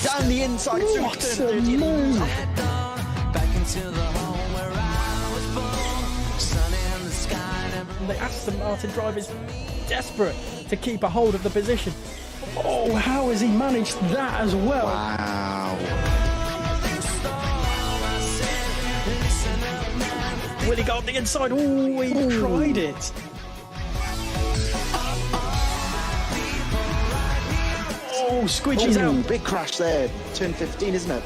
Down the inside. What a move! The Aston Martin driver is desperate to keep a hold of the position. Oh, how has he managed that as well? Wow. Will he go on the inside? Oh, he tried it. Oh, squidgy's out. Big crash there. Turn 15, isn't it?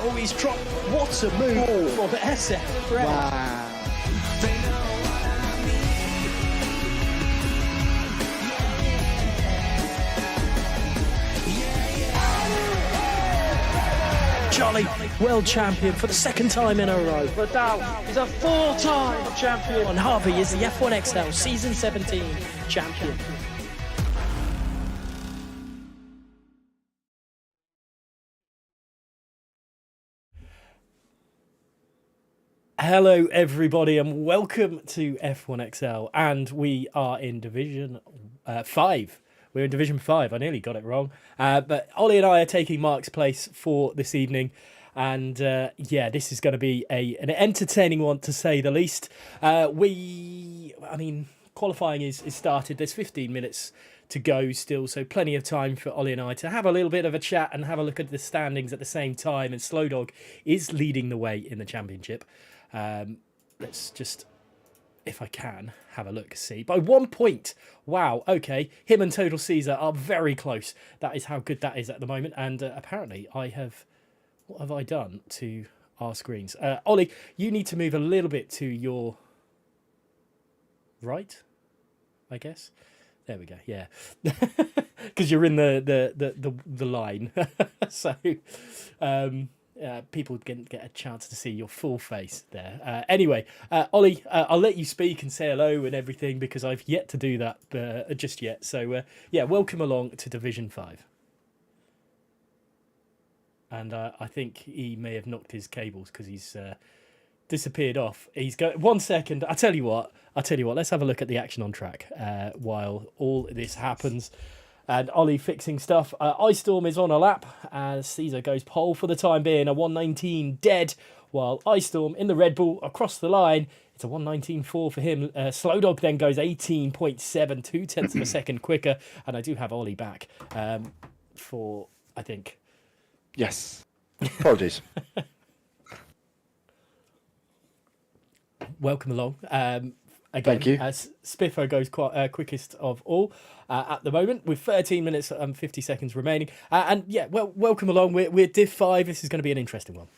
Oh, he's dropped. What a move for the SF. Wow. Charlie, world champion for the second time in a row. Vidal is a four-time champion. And Harvey is the F1XL Season 17 champion. Hello everybody and welcome to F1XL, and we are in Division 5. We're in Division 5, I nearly got it wrong. But Ollie and I are taking Mark's place for this evening. And yeah, this is going to be an entertaining one to say the least. Qualifying is started. There's 15 minutes to go still, so plenty of time for Ollie and I to have a little bit of a chat and have a look at the standings at the same time. And Slow Dog is leading the way in the championship. Let's just, if I can, have a look, see. By 1 point. Wow, okay. Him and Total Caesar are very close. That is how good that is at the moment. And apparently I have... What have I done to our screens? Ollie, you need to move a little bit to your right, I guess. There we go, yeah. Because you're in the line. So... people didn't get a chance to see your full face there. Anyway, Ollie, I'll let you speak and say hello and everything because I've yet to do that just yet. So, yeah, welcome along to Division 5. And I think he may have knocked his cables because he's disappeared off. He's got 1 second. I tell you what. Let's have a look at the action on track while all this happens. And Ollie fixing stuff. Ice Storm is on a lap as Caesar goes pole for the time being. A 1:19 dead, while Ice Storm in the Red Bull across the line. It's a 1:19.4 for him. Slow Dog then goes 18.7, 2/10 of a second quicker. And I do have Ollie back for, I think. Yes. Apologies. Welcome along. Again, Thank you. Spiffo goes quickest of all at the moment with 13 minutes and 50 seconds remaining. And yeah, well, welcome along. We're Div 5. This is going to be an interesting one.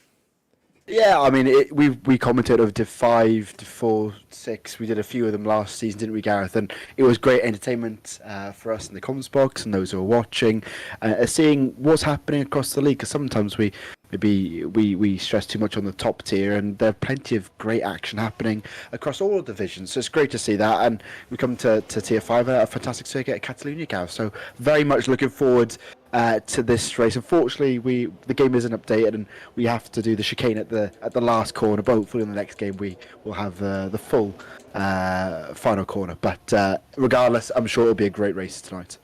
Yeah, I mean, we commented over Div 5, Div 4, 6. We did a few of them last season, didn't we, Gareth? And it was great entertainment for us in the comments box and those who are watching, seeing what's happening across the league. Because sometimes we stress too much on the top tier, and there are plenty of great action happening across all divisions. So it's great to see that. And we come to Tier 5, a fantastic circuit at Catalunya, Gareth. So very much looking forward to this race. Unfortunately, the game isn't updated, and we have to do the chicane at the last corner. But hopefully, in the next game, we will have the full final corner. But regardless, I'm sure it'll be a great race tonight.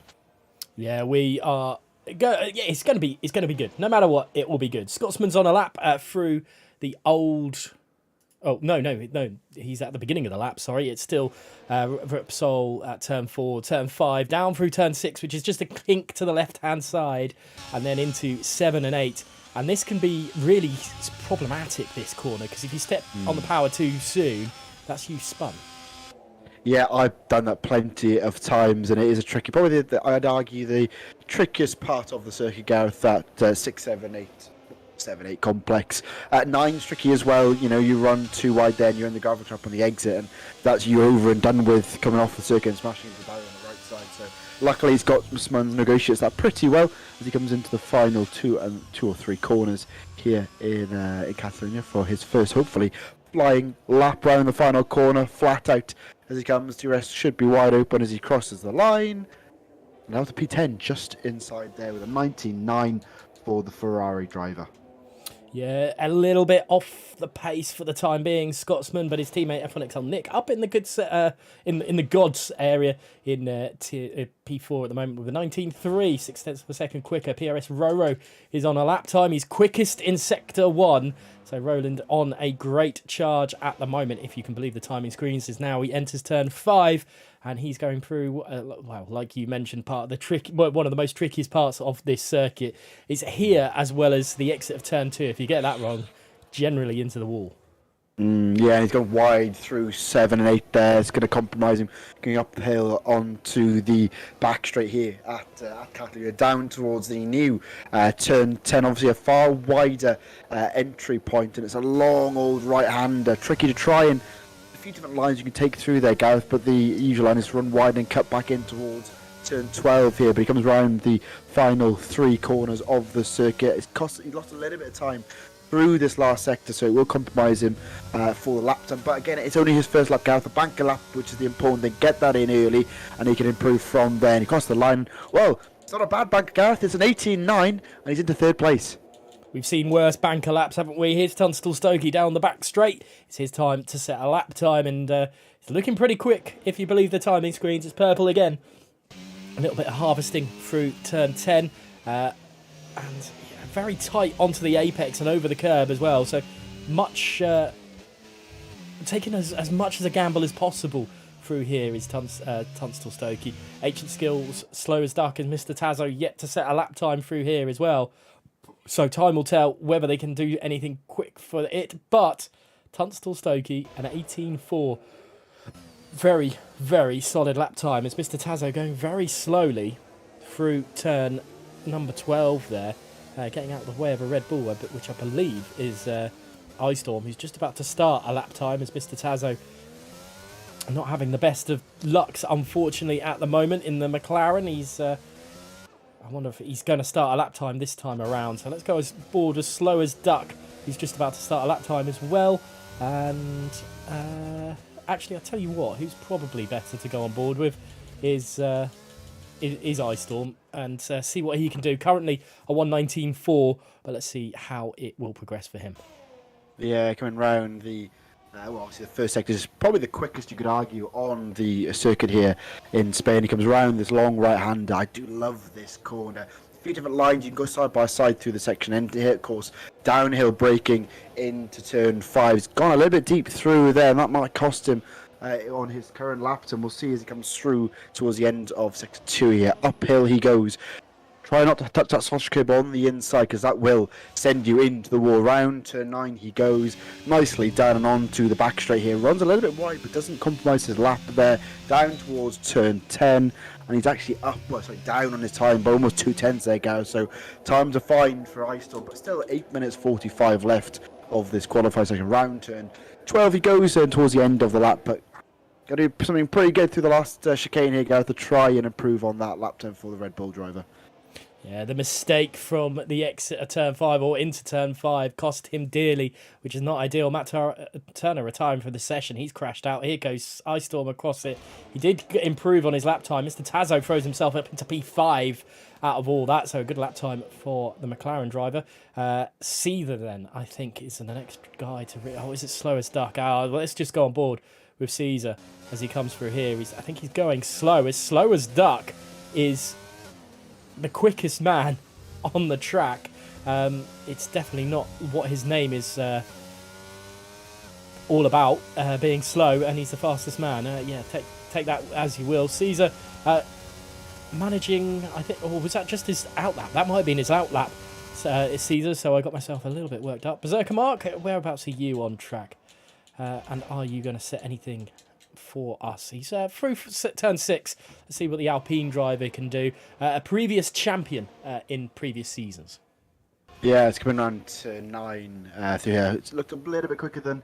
Yeah, we are. Yeah, it's gonna be good. No matter what, it will be good. Scotsman's on a lap through the old. Oh no, he's at the beginning of the lap. Sorry, it's still Repsol at turn 4, turn 5, down through turn 6, which is just a kink to the left-hand side, and then into 7 and 8. And this can be really problematic, this corner, because if you step on the power too soon, that's you spun. Yeah, I've done that plenty of times, and it is a tricky. Probably, I'd argue, the trickiest part of the circuit, Gareth. That 6, 7, 8, 7, 8 complex. 9's tricky as well. You know, you run too wide, then you're in the gravel trap on the exit, and that's you over and done with coming off the circuit and smashing into the barrier on the right side. So luckily, Scotsman negotiates that pretty well as he comes into the final two or three corners here in Catalunya for his first, hopefully, flying lap round the final corner, flat out as he comes. The rest should be wide open as he crosses the line. Now to P10 just inside there with a 19.9 for the Ferrari driver. Yeah, a little bit off the pace for the time being, Scotsman, but his teammate F1XL Nick up in the good in the gods area in P4 at the moment with a 19.3, 6/10 of a second quicker. PRS Roro is on a lap time. He's quickest in Sector 1. So Roland on a great charge at the moment, if you can believe the timing screens. Is now he enters turn 5. And he's going through, well, like you mentioned, part of the one of the most trickiest parts of this circuit is here, as well as the exit of turn 2. If you get that wrong, generally into the wall. Yeah, he's gone wide through 7 and 8 there. It's going to compromise him going up the hill onto the back straight here at Catalina, down towards the new turn 10. Obviously, a far wider entry point, and it's a long old right-hander. Tricky to try and few different lines you can take through there, Gareth, but the usual line is to run wide and cut back in towards turn 12 here, but he comes around the final 3 corners of the circuit. He lost a little bit of time through this last sector, so it will compromise him for the lap time. But again, it's only his first lap, Gareth, a banker lap, which is the important thing. Get that in early, and he can improve from there. And he crossed the line. Well, it's not a bad banker, Gareth. It's an 18.9, and he's into 3rd place. We've seen worse banker laps, haven't we? Here's Tunstall Stokey down the back straight. It's his time to set a lap time, and it's looking pretty quick, if you believe the timing screens. It's purple again. A little bit of harvesting through turn 10. And very tight onto the apex and over the curb as well. So much taking as much as a gamble as possible through here is Tunstall Stokey. Ancient Skills, slow as duck, and Mr. Tazo yet to set a lap time through here as well. So time will tell whether they can do anything quick for it. But Tunstall Stokey, an 18.4. Very, very solid lap time. As Mr. Tazo going very slowly through turn number 12 there. Getting out of the way of a Red Bull, which I believe is Ice Storm, who's just about to start a lap time, as Mr. Tazo not having the best of lucks, unfortunately, at the moment in the McLaren. I wonder if he's going to start a lap time this time around. So let's go board as slow as duck. He's just about to start a lap time as well. And actually, I'll tell you what, who's probably better to go on board with is Ice Storm, and see what he can do. Currently a 1:19.4, but let's see how it will progress for him. Yeah, coming round the obviously the first sector is probably the quickest, you could argue, on the circuit here in Spain. He comes around this long right-hander. I do love this corner. A few different lines, you can go side by side through the section, and here, of course, downhill braking into turn 5. He's gone a little bit deep through there, and that might cost him on his current lap time. We'll see as he comes through towards the end of sector 2 here. Uphill he goes. Try not to touch that sausage curb on the inside, because that will send you into the wall. Round turn 9 he goes nicely down and on to the back straight here. Runs a little bit wide, but doesn't compromise his lap there. Down towards turn 10, and he's actually down on his time by almost 2/10 there, Gareth. So time to find for Ice Storm, but still 8 minutes 45 left of this qualifying section. Round turn 12 he goes towards the end of the lap, but got to do something pretty good through the last chicane here, Gareth, to try and improve on that lap time for the Red Bull driver. Yeah, the mistake from the exit of turn 5 or into turn 5 cost him dearly, which is not ideal. Matt Turner retiring from the session. He's crashed out. Here goes Ice Storm across it. He did improve on his lap time. Mr. Tazo throws himself up into P5 out of all that, so a good lap time for the McLaren driver. Caesar then, I think, is the next guy to... is it slow as duck? Let's just go on board with Caesar as he comes through here. I think he's going slow. As slow as duck is the quickest man on the track. It's definitely not what his name is all about, being slow, and he's the fastest man. Take that as you will. Caesar managing, I think, or was that just his outlap? That might have been his outlap, Caesar, so I got myself a little bit worked up. Berserker Mark, whereabouts are you on track? And are you going to set anything for us? He's through turn 6. Let's see what the Alpine driver can do. A previous champion in previous seasons. Yeah, it's coming around to 9 through here. It's looked a little bit quicker than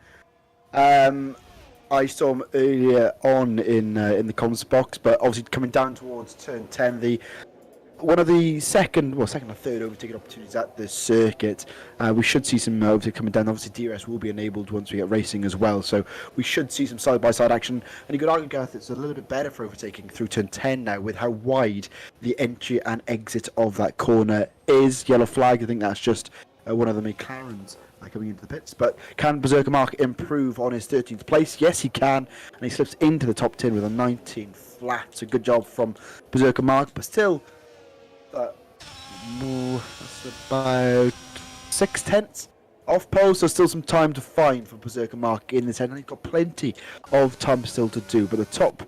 Ice Storm earlier on in the comms box, but obviously coming down towards turn 10, the one of the second or third overtaking opportunities at this circuit. We should see some overtaking coming down. Obviously, DRS will be enabled once we get racing as well, so we should see some side-by-side action. And you could argue, Gareth, it's a little bit better for overtaking through turn 10 now, with how wide the entry and exit of that corner is. Yellow flag, I think that's just one of the McLarens coming into the pits. But can Berserker Mark improve on his 13th place? Yes, he can, and he slips into the top 10 with a 19 flat. So good job from Berserker Mark, but still, that's about 6/10 off pole, so still some time to find for Berserker Mark in this head, and he's got plenty of time still to do. But the top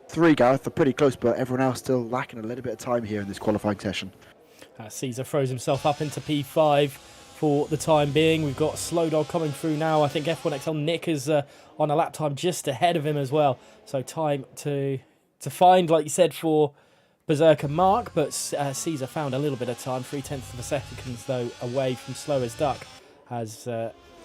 three, Gareth, are pretty close, but everyone else still lacking a little bit of time here in this qualifying session. Caesar throws himself up into P5 for the time being. We've got Slow Dog coming through now. I think F1XL Nick is on a lap time just ahead of him as well. So time to find, like you said, for Berserker Mark, but Caesar found a little bit of time, 0.3 of a second though away from Slow as Duck, as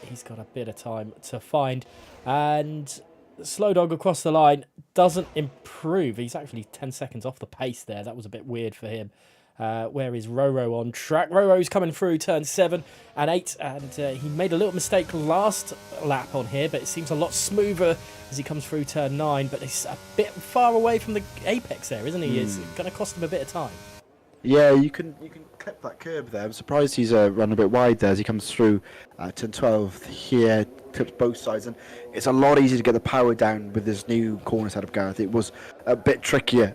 he's got a bit of time to find. And Slow Dog across the line doesn't improve. He's actually 10 seconds off the pace there. That was a bit weird for him. Where is Roro on track? Roro's coming through turn 7 and 8, and he made a little mistake last lap on here, but it seems a lot smoother as he comes through turn 9, but he's a bit far away from the apex there, isn't he? It's going to cost him a bit of time. Yeah, you can clip that curb there. I'm surprised he's run a bit wide there as he comes through turn 12 here, clips both sides, and it's a lot easier to get the power down with this new corner setup, Gareth. It was a bit trickier,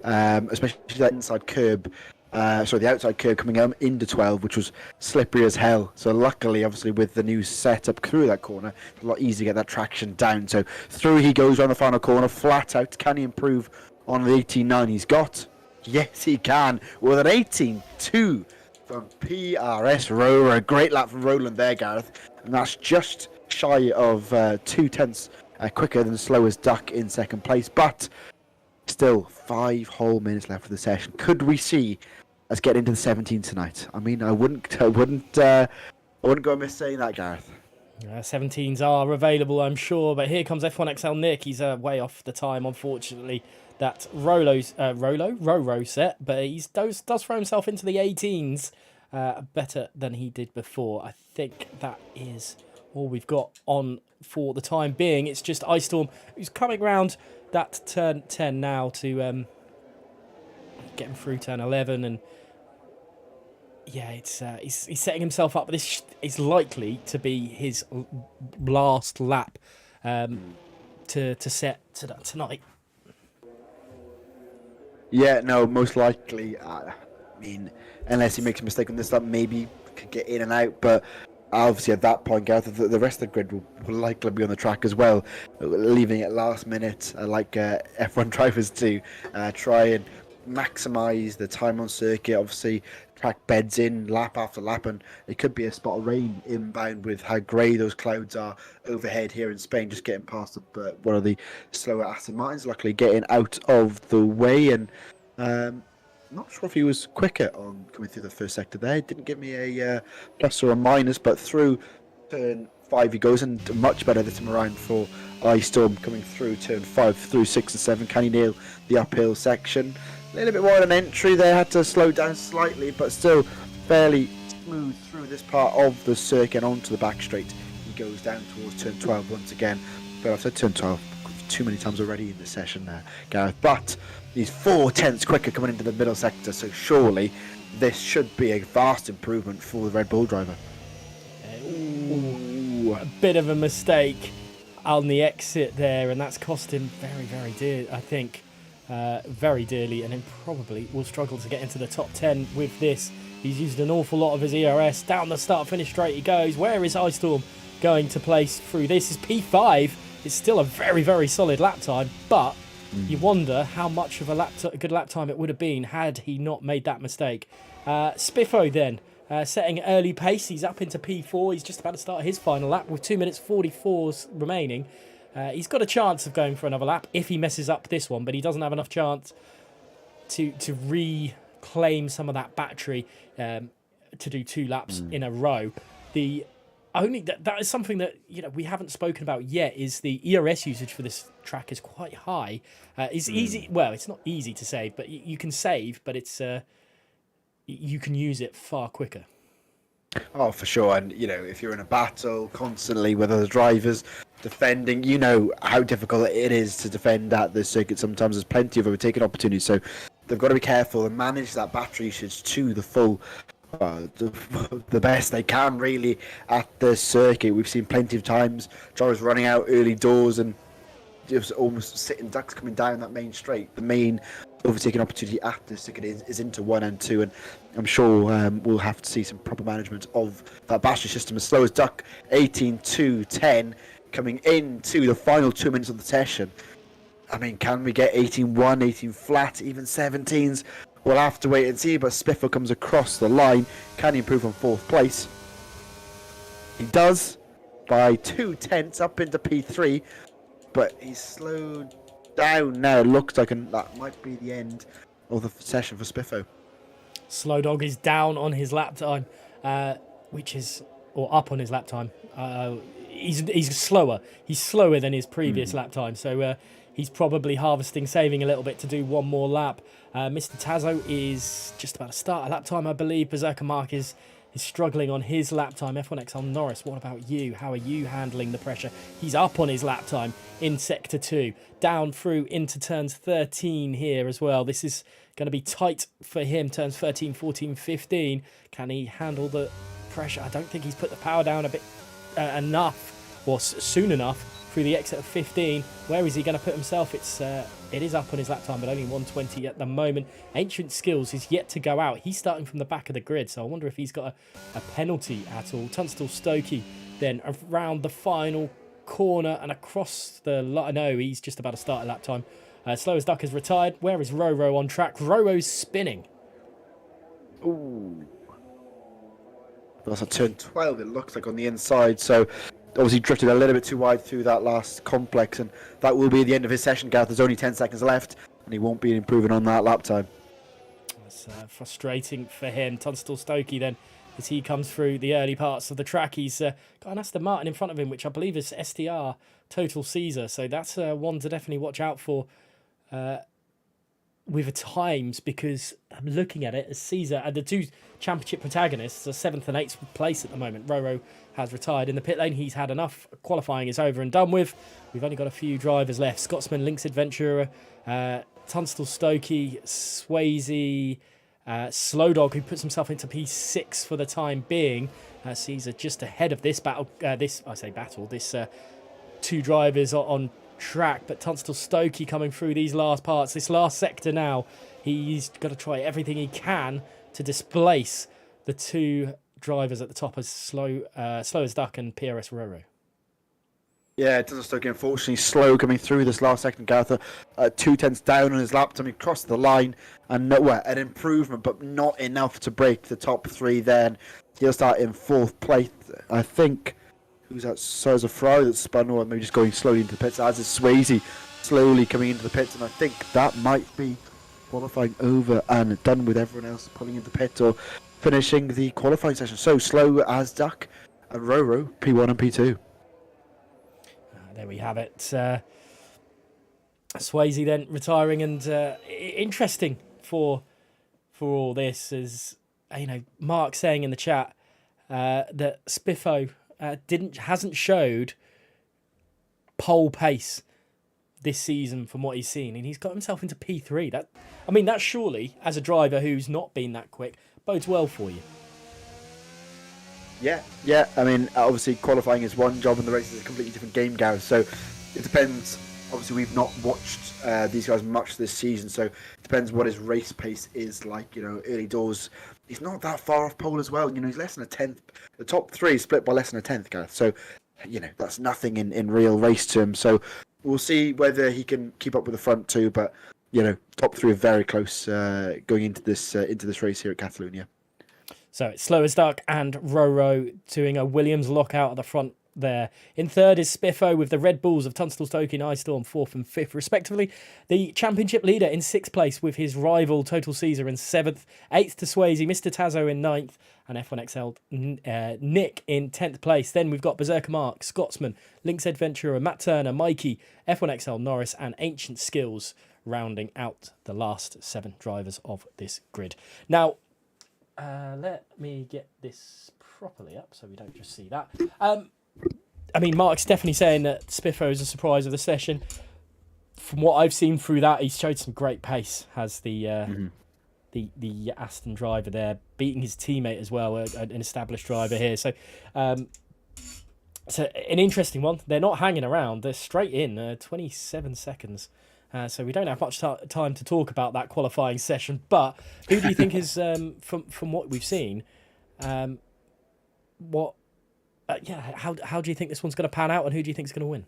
especially that inside curb. The outside curve coming into 12, which was slippery as hell. So luckily, obviously, with the new setup through that corner, it's a lot easier to get that traction down. So through he goes around the final corner, flat out. Can he improve on the 18.9 he's got? Yes, he can. With an 18.2 from PRS Rower. A great lap from Roland there, Gareth. And that's just shy of 0.2 quicker than Slowest Duck in second place. But still, 5 whole minutes left of the session. Could we see us get into the 17 tonight? I mean, I wouldn't go amiss saying that, Gareth. 17s are available, I'm sure, but here comes F1XL Nick. He's way off the time, unfortunately. That Roro set, but he does throw himself into the 18s better than he did before. I think that is all we've got on for the time being. It's just Ice Storm who's coming round that turn 10 now to get him through turn 11, and yeah, it's he's setting himself up. This is likely to be his last lap to set tonight. Yeah, no, most likely. I mean, unless he makes a mistake on this lap, maybe could get in and out, but obviously at that point, Gareth, the rest of the grid will likely be on the track as well, leaving it last minute, like F1 drivers do, try and maximise the time on circuit. Obviously, track beds in lap after lap, and it could be a spot of rain inbound with how grey those clouds are overhead here in Spain, just getting past one of the slower Aston Martins, luckily getting out of the way. And not sure if he was quicker on coming through the first sector there. It didn't give me a plus or a minus, but through turn 5 he goes, and much better this time around for Ice Storm coming through turn 5, through 6 and 7. Can he nail the uphill section? A little bit more of an entry there, had to slow down slightly, but still fairly smooth through this part of the circuit onto the back straight. He goes down towards turn 12 once again, but I've said turn 12 too many times already in this session there, Gareth. But he's 4/10 quicker coming into the middle sector, so surely this should be a vast improvement for the Red Bull driver. Ooh, a bit of a mistake on the exit there, and that's cost him very, very dear, I think. Very dearly, and then probably will struggle to get into the top 10 with this. He's used an awful lot of his ERS. Down the start finish straight he goes. Where is Ice Storm going to place through this? Is P5. It's still a very, very solid lap time, but you wonder how much of a good lap time it would have been had he not made that mistake. Spiffo then setting early pace. He's up into P4. He's just about to start his final lap with 2 minutes 44 remaining. He's got a chance of going for another lap if he messes up this one, but he doesn't have enough chance to reclaim some of that battery to do 2 laps in a row. The only that is something that we haven't spoken about yet is the ERS usage for this track is quite high. It's easy. Well, it's not easy to save, but you can save, but it's you can use it far quicker. Oh, for sure. And, if you're in a battle constantly with other drivers defending, you know how difficult it is to defend at the circuit. Sometimes there's plenty of overtaking opportunities. So they've got to be careful and manage that battery usage to the full, the best they can, really, at the circuit. We've seen plenty of times drivers running out early doors and just almost sitting ducks coming down that main straight. The main overtaking opportunity at the circuit is into 1 and 2, and I'm sure we'll have to see some proper management of that battery system. As slow as duck, 18.2.10 coming into the final 2 minutes of the session. I mean, can we get 18.1, 18 flat, even 17s? We'll have to wait and see, but Spiffo comes across the line. Can he improve on 4th place? He does, by 2/10 up into P3, but he's slowed down now. It looks like that might be the end of the session for Spiffo. Slow Dog is down on his lap time, or up on his lap time. He's slower. He's slower than his previous lap time, so he's probably harvesting, saving a little bit to do one more lap. Mr. Tazo is just about to start a lap time, I believe. Berserker Mark is struggling on his lap time. F1XL Norris, what about you? How are you handling the pressure? He's up on his lap time in Sector 2. Down through into turns 13 here as well. This is going to be tight for him. Turns 13, 14, 15. Can he handle the pressure? I don't think he's put the power down a bit enough, or soon enough, through the exit of 15. Where is he going to put himself? It is up on his lap time, but only 120 at the moment. Ancient Skills is yet to go out. He's starting from the back of the grid, so I wonder if he's got a penalty at all. Tunstall Stokey then around the final corner and across the line. No, he's just about to start a lap time. Slow as Duck has retired. Where is Roro on track? Roro's spinning. Ooh. That's a turn 12, it looks like, on the inside, so obviously drifted a little bit too wide through that last complex, and that will be the end of his session, Gareth. There's only 10 seconds left, and he won't be improving on that lap time. That's frustrating for him. Tunstall Stokey then, as he comes through the early parts of the track, he's got an Aston Martin in front of him, which I believe is STR Total Caesar, so that's one to definitely watch out for with the times, because I'm looking at it as Caesar and the two championship protagonists are 7th and 8th place at the moment. Roro has retired in the pit lane. He's had enough. Qualifying is over and done with. We've only got a few drivers left. Scotsman, Lynx Adventurer, Tunstall Stokey, Swayze, Slow Dog, who puts himself into P6 for the time being. Caesar just ahead of this battle. This two drivers on track, but Tunstall Stokey coming through these last parts, this last sector now. He's got to try everything he can to displace the two drivers at the top as Slow as Duck and PRS Roro. Yeah, Tunstall Stokey unfortunately slow coming through this last second, Gareth. 2/10 down on his lap time. He crossed the line, and an improvement, but not enough to break the top 3 then. He'll start in 4th place, I think. Who's that? So as a Ferrari that spun, or maybe just going slowly into the pits, as is Swayze slowly coming into the pits, and I think that might be qualifying over and done with everyone else pulling into the pit or finishing the qualifying session. So Slow as Duck and Roro, P1 and P2. There we have it. Swayze then retiring, and interesting for all this is, Mark saying in the chat that Spiffo hasn't showed pole pace this season from what he's seen, and he's got himself into P3. That surely, as a driver who's not been that quick, bodes well for you. Yeah. I mean, obviously qualifying is one job and the race is a completely different game, Gareth. So it depends. Obviously, we've not watched these guys much this season, so it depends what his race pace is like. Early doors, he's not that far off pole as well. He's less than a 10th. The top 3 is split by less than a 10th, Gareth. So, that's nothing in real race terms. So we'll see whether he can keep up with the front 2. But top 3 are very close going into this race here at Catalonia. So it's Slow as Duck and Roro doing a Williams lockout at the front there. In 3rd is Spiffo with the Red Bulls of Tunstall Stokey and Ice Storm 4th and 5th respectively. The championship leader in 6th place with his rival Total Caesar in 7th. 8th to Swayze, Mr. Tazo in 9th, and F1XL Nick in 10th place. Then we've got Berserker Mark, Scotsman, Lynx Adventurer, Matt Turner, Mikey, F1XL Norris and Ancient Skills rounding out the last 7 drivers of this grid. Now, Let me get this properly up so we don't just see that. I mean, Mark's definitely saying that Spiffo is a surprise of the session. From what I've seen through that, he's showed some great pace. Has the Aston driver there, beating his teammate as well, an established driver here. So, so an interesting one. They're not hanging around. They're straight in, 27 seconds. So we don't have much time to talk about that qualifying session. But who do you think is, from what we've seen, how do you think this one's going to pan out, and who do you think is going to win?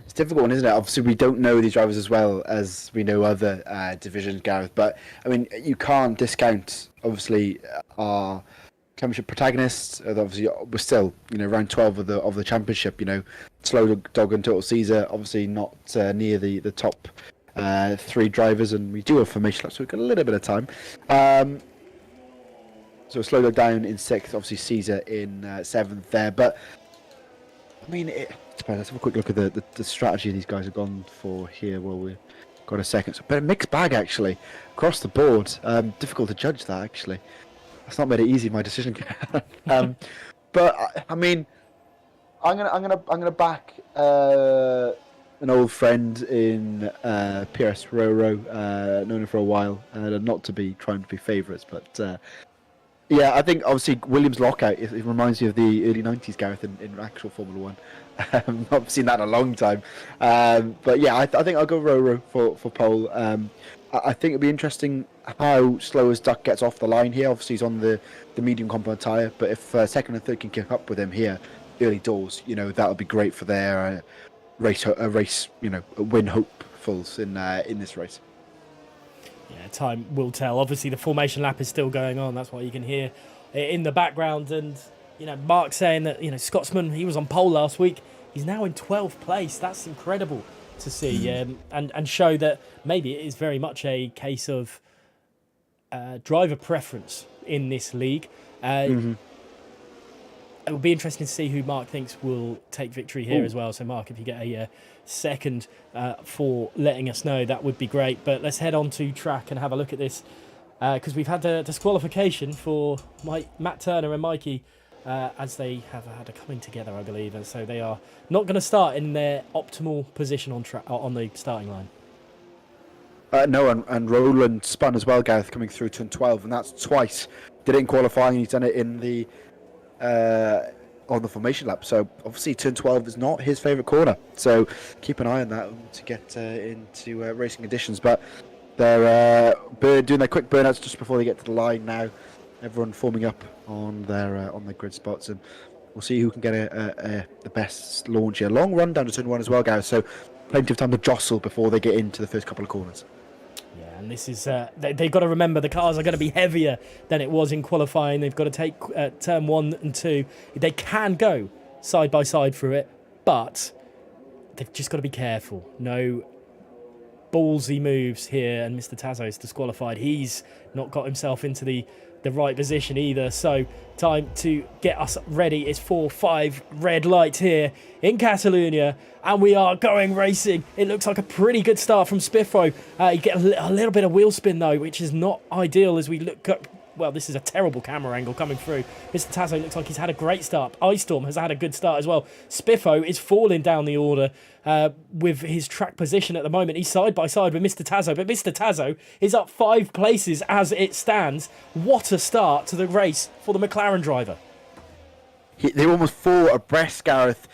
It's a difficult one, isn't it? Obviously, we don't know these drivers as well as we know other divisions, Gareth. But I mean, you can't discount obviously our championship protagonists. Obviously, we're still round 12 of the championship. Slow Dog and Total Caesar obviously not near the top three drivers, and we do have formation laps, so we've got a little bit of time. So Slow Dog down in 6th, obviously Caesar in 7th there. But I mean, let's have a quick look at the strategy these guys have gone for here. Well, we've got a second. So, but a mixed bag actually across the board. Difficult to judge that actually. That's not made it easy, my decision. But I mean, I'm gonna back an old friend in Pierce Roro, known him for a while, not to be trying to be favourites, but yeah, I think obviously Williams lockout. It reminds me of the early '90s, Gareth, in actual Formula One. Not seen that in a long time, but yeah, I think I'll go Roro for pole. I think it'll be interesting how slow as Duck gets off the line here. Obviously, he's on the medium compound tyre, but if second and third can keep up with him here early doors, that'll be great for their race win hopefuls in this race. Yeah, time will tell. Obviously, the formation lap is still going on. That's why you can hear it in the background. And Mark saying that Scotsman, he was on pole last week. He's now in 12th place. That's incredible to see, and show that maybe it is very much a case of driver preference in this league. It will be interesting to see who Mark thinks will take victory here as well. So, Mark, if you get a second for letting us know, that would be great. But let's head on to track and have a look at this, because we've had the disqualification for Matt Turner and Mikey, as they have had a coming together, I believe, and so they are not going to start in their optimal position on the starting line. No, and Roland spun as well, Gareth, coming through turn 12, and that's twice. Did it in qualifying, he's done it in the on the formation lap. So obviously turn 12 is not his favourite corner. So keep an eye on that to get into racing conditions. But they're doing their quick burnouts just before they get to the line now. Everyone forming up on their grid spots, and we'll see who can get the best launch here. Long run down to turn 1 as well, guys. So plenty of time to jostle before they get into the first couple of corners. Yeah, and this is they've got to remember the cars are going to be heavier than it was in qualifying. They've got to take turn 1 and 2. They can go side by side through it, but they've just got to be careful. No ballsy moves here, and Mr. Tazo is disqualified. He's not got himself into the right position either. So time to get us ready. It's 4-5 red lights here in Catalonia, and we are going racing. It looks like a pretty good start from Spiffo. You get a little bit of wheel spin though, which is not ideal as we look up. Well, this is a terrible camera angle coming through. Mr. Tazo looks like he's had a great start. Ice Storm has had a good start as well. Spiffo is falling down the order with his track position at the moment. He's side by side with Mr. Tazo, but Mr. Tazo is up 5 places as it stands. What a start to the race for the McLaren driver. They were almost 4 abreast, Gareth,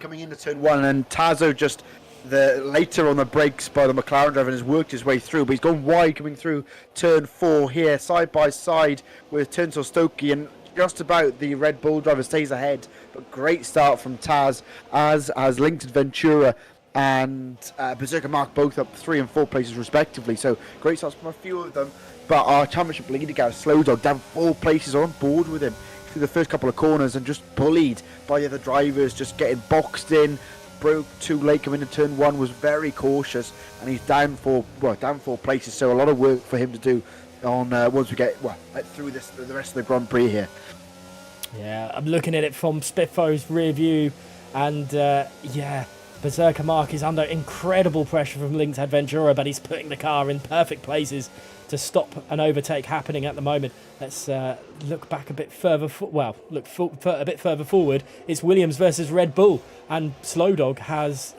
coming into turn 1, and Tazo just later on the brakes by the McLaren driver and has worked his way through, but he's gone wide coming through turn 4 here, side by side with Turnstile Stokey, and just about the Red Bull driver stays ahead. But great start from Taz, as Linked Ventura and Berserker Mark both up 3 and 4 places respectively. So great starts from a few of them. But our championship leader, Gareth Slow Dog, down 4 places, on board with him through the first couple of corners and just bullied by the other drivers, just getting boxed in. Broke too late coming into turn 1, was very cautious, and he's down 4 places. So a lot of work for him to do on once we get through the rest of the Grand Prix here. Yeah, I'm looking at it from Spiffo's rear view, and Berserker Mark is under incredible pressure from Link's Adventurer, but he's putting the car in perfect places to stop an overtake happening at the moment. Let's look back a bit further. A bit further forward. It's Williams versus Red Bull, and Slow as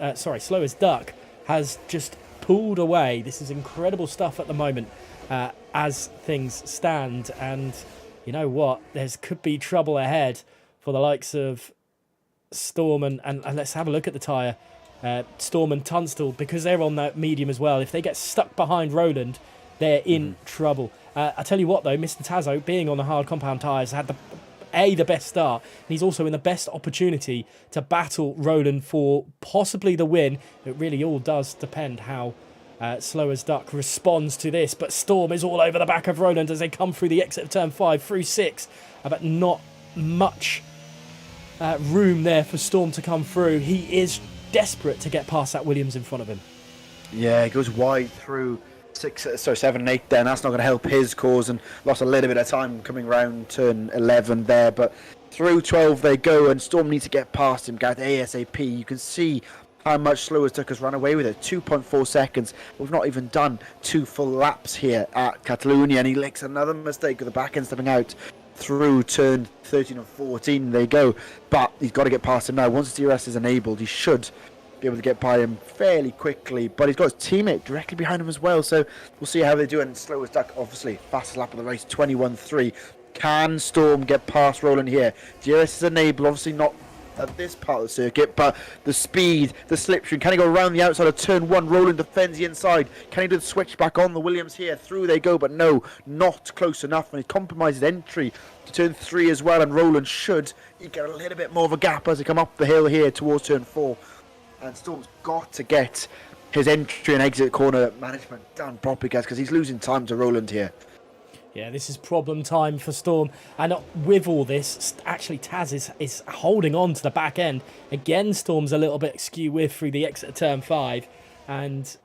Duck has just pulled away. This is incredible stuff at the moment as things stand, and you know what? There could be trouble ahead for the likes of Storm and let's have a look at the tyre. Storm and Tunstall, because they're on that medium as well. If they get stuck behind Roland, they're in trouble. I tell you what though, Mr. Tazo, being on the hard compound tyres, had the best start, and he's also in the best opportunity to battle Roland for possibly the win. It really all does depend how Slow as Duck responds to this, but Storm is all over the back of Roland as they come through the exit of turn 5, through 6, but not much room there for Storm to come through. He is desperate to get past that Williams in front of him. Yeah, he goes wide through 7 and 8 there, and that's not going to help his cause, and lost a little bit of time coming round turn 11 there, but through 12 they go, and Storm needs to get past him, Gareth, ASAP. You can see how much Slow as Duck has run away with it. 2.4 seconds. We've not even done 2 full laps here at Catalonia, and he licks another mistake with the back end stepping out through turn 13 and 14 they go, but he's got to get past him now. Once the DRS is enabled, he should be able to get by him fairly quickly, but he's got his teammate directly behind him as well, so we'll see how they do. And Slow as Duck, obviously fastest lap of the race, 21.3. Can Storm get past Roland here? DRS is enabled, obviously not at this part of the circuit, but the speed, the slipstream, can he go around the outside of turn 1? Roland defends the inside. Can he do the switch back on the Williams here? Through they go, but no, not close enough, and he compromises entry to turn 3 as well, and Roland should get a little bit more of a gap as they come up the hill here towards turn 4. And Storm's got to get his entry and exit corner management done properly, guys, because he's losing time to Roland here. Yeah, this is problem time for Storm. And with all this, actually Taz is holding on to the back end. Again, Storm's a little bit skew with through the exit of turn 5. And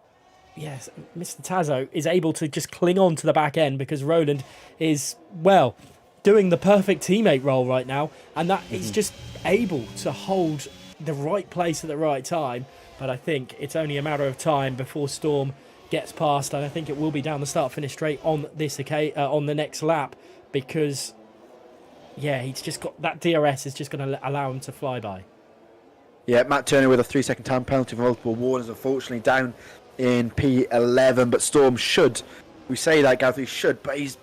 yes, Mr. Tazo is able to just cling on to the back end because Roland is, well, doing the perfect teammate role right now. And that he's just able to hold the right place at the right time. But I think it's only a matter of time before Storm gets past, and I think it will be down the start finish straight on this on the next lap, because yeah, he's just got that DRS is just going to allow him to fly by. Yeah, Matt Turner with a 3-second time penalty for multiple warnings, unfortunately down in P11, but Storm should, we say that, Gareth, he should, but he's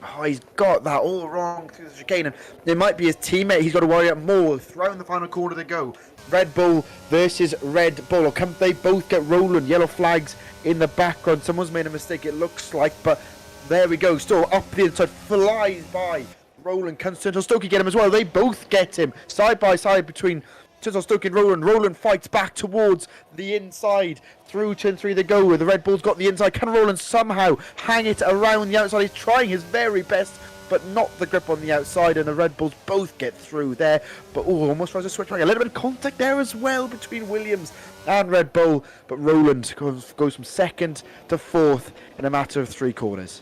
got that all wrong through the chicane, and it might be his teammate he's got to worry about more. Around the final corner they go. Red Bull versus Red Bull, or can they both get Roland? Yellow flags in the background. Someone's made a mistake, it looks like, but there we go. Storm up the inside, flies by Roland. Can Turnstile Stokey get him as well? They both get him side by side between Turnstile Stokey and Roland. Roland fights back towards the inside. Through turn 3 they go, where the Red Bull's got the inside. Can Roland somehow hang it around the outside? He's trying his very best, but not the grip on the outside, and the Red Bulls both get through there. But almost tries to switch back. A little bit of contact there as well between Williams and Red Bull, but Roland goes from 2nd to 4th in a matter of 3 corners.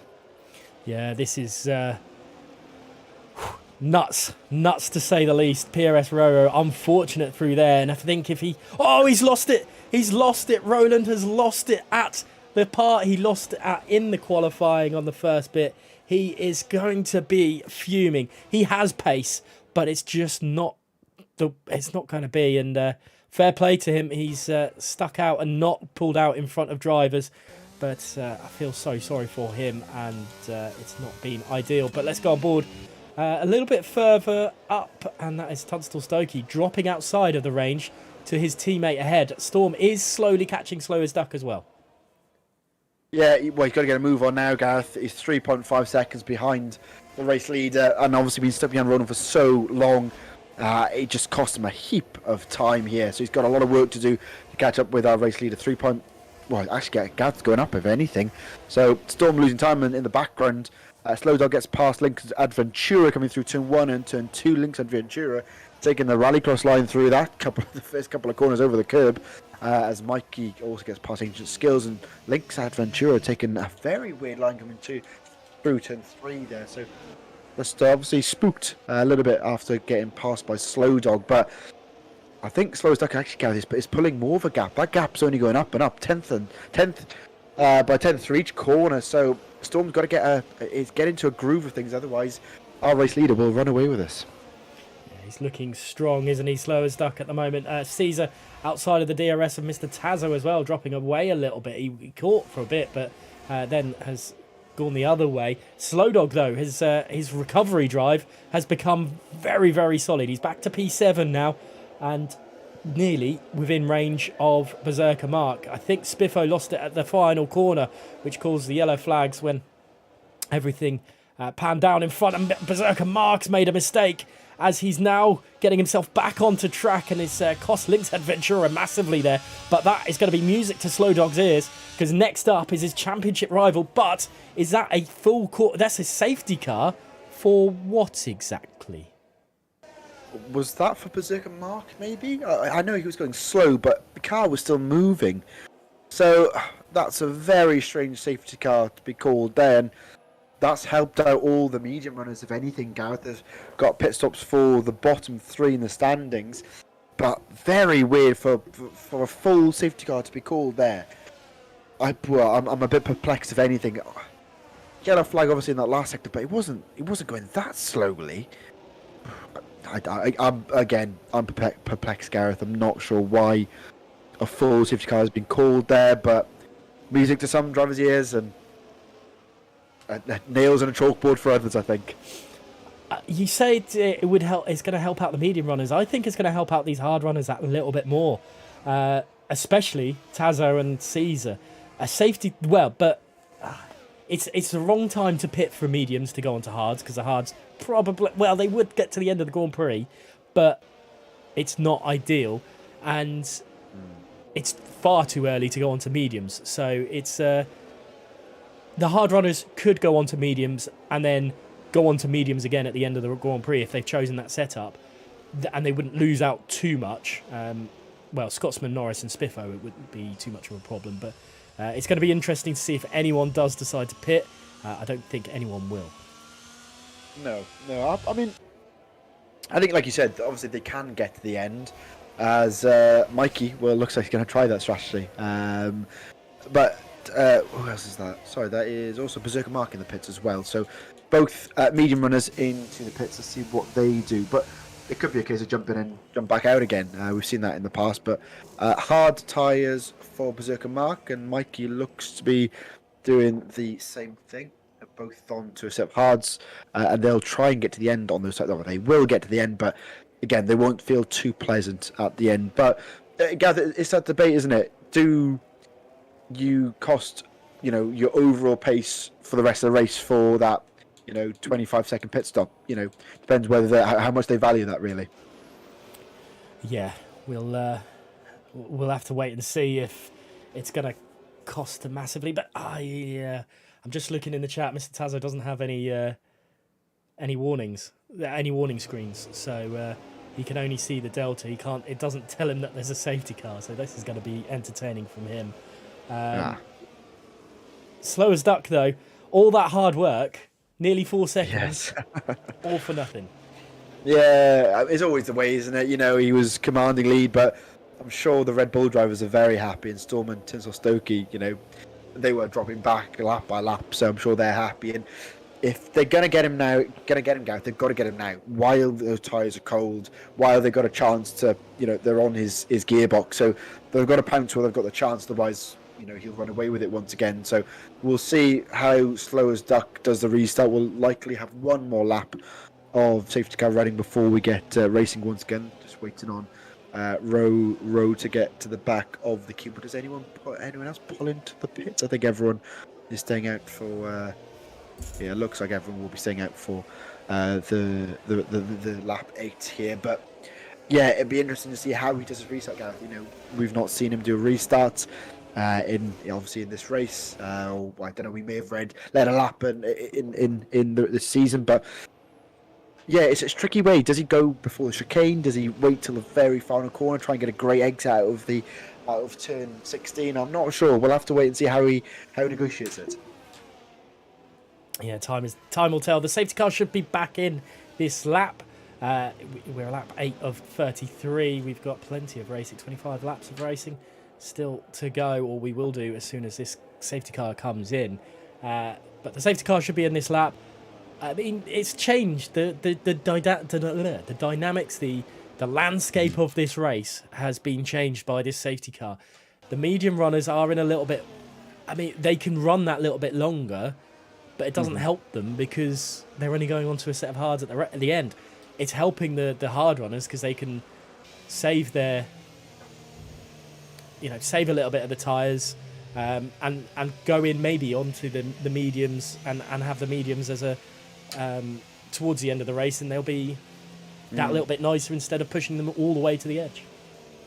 Yeah, this is nuts to say the least. PRS Roro unfortunate through there, and I think if he's lost it. Roland has lost it at the part he lost it at in the qualifying on the first bit. He is going to be fuming. He has pace, but it's just not going to be. And fair play to him. He's stuck out and not pulled out in front of drivers. But I feel so sorry for him, and it's not been ideal. But let's go on board a little bit further up, and that is Tunstall Stokey dropping outside of the range to his teammate ahead. Storm is slowly catching Slow as Duck as well. Yeah, well, he's got to get a move on now, Gareth. He's 3.5 seconds behind the race leader, and obviously been stuck behind Roland for so long. It just cost him a heap of time here, so he's got a lot of work to do to catch up with our race leader. Gareth's going up, if anything. So Storm losing time in the background. Slow Dog gets past Link's Adventura coming through turn 1 and turn 2. Link's Adventura taking the rallycross line through the first couple of corners over the curb. As Mikey also gets past Ancient Skills, and Link's Adventura taking a very weird line coming through turn 3 there. So just obviously spooked a little bit after getting passed by Slow Dog, but I think Slow as Duck actually carries, but it's pulling more of a gap. That gap's only going up and up, 10th by 10th for each corner. So Storm's got to get into a groove of things. Otherwise, our race leader will run away with us. Yeah, he's looking strong, isn't he? Slow as Duck at the moment. Caesar outside of the DRS of Mr. Tazo as well, dropping away a little bit. He caught for a bit, but then has gone the other way. Slow Dog, though, his recovery drive has become very, very solid. He's back to P7 now and nearly within range of Berserker Mark. I think Spiffo lost it at the final corner, which caused the yellow flags when everything panned down in front, and Berserker Mark's made a mistake as he's now getting himself back onto track, and his cost Lynx Adventurer massively there. But that is going to be music to Slow Dog's ears, because next up is his championship rival. But is that a full court? That's a safety car for what exactly? Was that for Berserker Mark, maybe? I know he was going slow, but the car was still moving. So that's a very strange safety car to be called there. And that's helped out all the medium runners, if anything. Gareth has got pit stops for the bottom three in the standings. But very weird for a full safety car to be called there. I'm a bit perplexed, if anything. Yellow flag, obviously, in that last sector, but it wasn't going that slowly. I'm perplexed, Gareth. I'm not sure why a full safety car has been called there, but music to some drivers' ears and nails on a chalkboard for others, I think. You say it would help. It's going to help out the medium runners. I think it's going to help out these hard runners a little bit more, especially Tazo and Caesar. A safety, but it's the wrong time to pit for mediums to go onto hards, because the hards probably, they would get to the end of the Grand Prix, but it's not ideal, and it's far too early to go onto mediums. So it's the hard runners could go onto mediums and then go onto mediums again at the end of the Grand Prix if they've chosen that setup, and they wouldn't lose out too much. Scotsman, Norris and Spiffo, it wouldn't be too much of a problem, but it's going to be interesting to see if anyone does decide to pit. I don't think anyone will. No. I mean, I think, like you said, obviously they can get to the end, as Mikey, looks like he's going to try that strategy. But who else is that? Sorry, that is also Berserker Mark in the pits as well. So both medium runners into the pits to see what they do. But it could be a case of jump back out again. We've seen that in the past. But hard tyres for Berserker Mark, and Mikey looks to be doing the same thing. Both on to a set of hards, and they'll try and get to the end on those sides. They will get to the end, but again, they won't feel too pleasant at the end. But Gather, it's that debate, isn't it? Do you cost, your overall pace for the rest of the race for that, 25-second pit stop? Depends whether how much they value that, really. Yeah, we'll have to wait and see if it's going to cost them massively. But I'm just looking in the chat. Mr. Tazo doesn't have any warnings, any warning screens, so he can only see the delta. It doesn't tell him that there's a safety car. So this is going to be entertaining from him. Slow as Duck, though. All that hard work, nearly 4 seconds, yes. All for nothing. Yeah, it's always the way, isn't it? He was commanding lead, but I'm sure the Red Bull drivers are very happy, and Storm and Tinsel Stokey, they were dropping back lap by lap, so I'm sure they're happy. And if they're going to get him now, Gareth, they've got to get him now, while those tyres are cold, while they've got a chance to, they're on his gearbox, so they've got to pounce while they've got the chance, otherwise, he'll run away with it once again. So we'll see how Slow as Duck does the restart. We'll likely have one more lap of safety car running before we get racing once again, just waiting on row to get to the back of the queue. But does anyone else pull into the pits? I think everyone is staying out for it looks like everyone will be staying out for the lap 8 here. But yeah, it'd be interesting to see how he does his restart, Gareth. We've not seen him do a restart obviously in this race. I don't know, we may have led a lap in the season, but yeah, it's a tricky way. Does he go before the chicane? Does he wait till the very final corner, try and get a great exit out of turn 16? I'm not sure. We'll have to wait and see how he negotiates it. Yeah, time will tell. The safety car should be back in this lap. We're at lap 8 of 33. We've got plenty of racing, 25 laps of racing still to go, or we will do as soon as this safety car comes in. But the safety car should be in this lap. I mean, it's changed. The dynamics, the landscape of this race has been changed by this safety car. The medium runners are in a little bit... I mean, they can run that little bit longer, but it doesn't help them because they're only going on to a set of hards at the end. It's helping the hard runners because they can save their... save a little bit of the tyres and go in maybe onto the mediums and have the mediums as a... towards the end of the race, and they'll be that little bit nicer instead of pushing them all the way to the edge.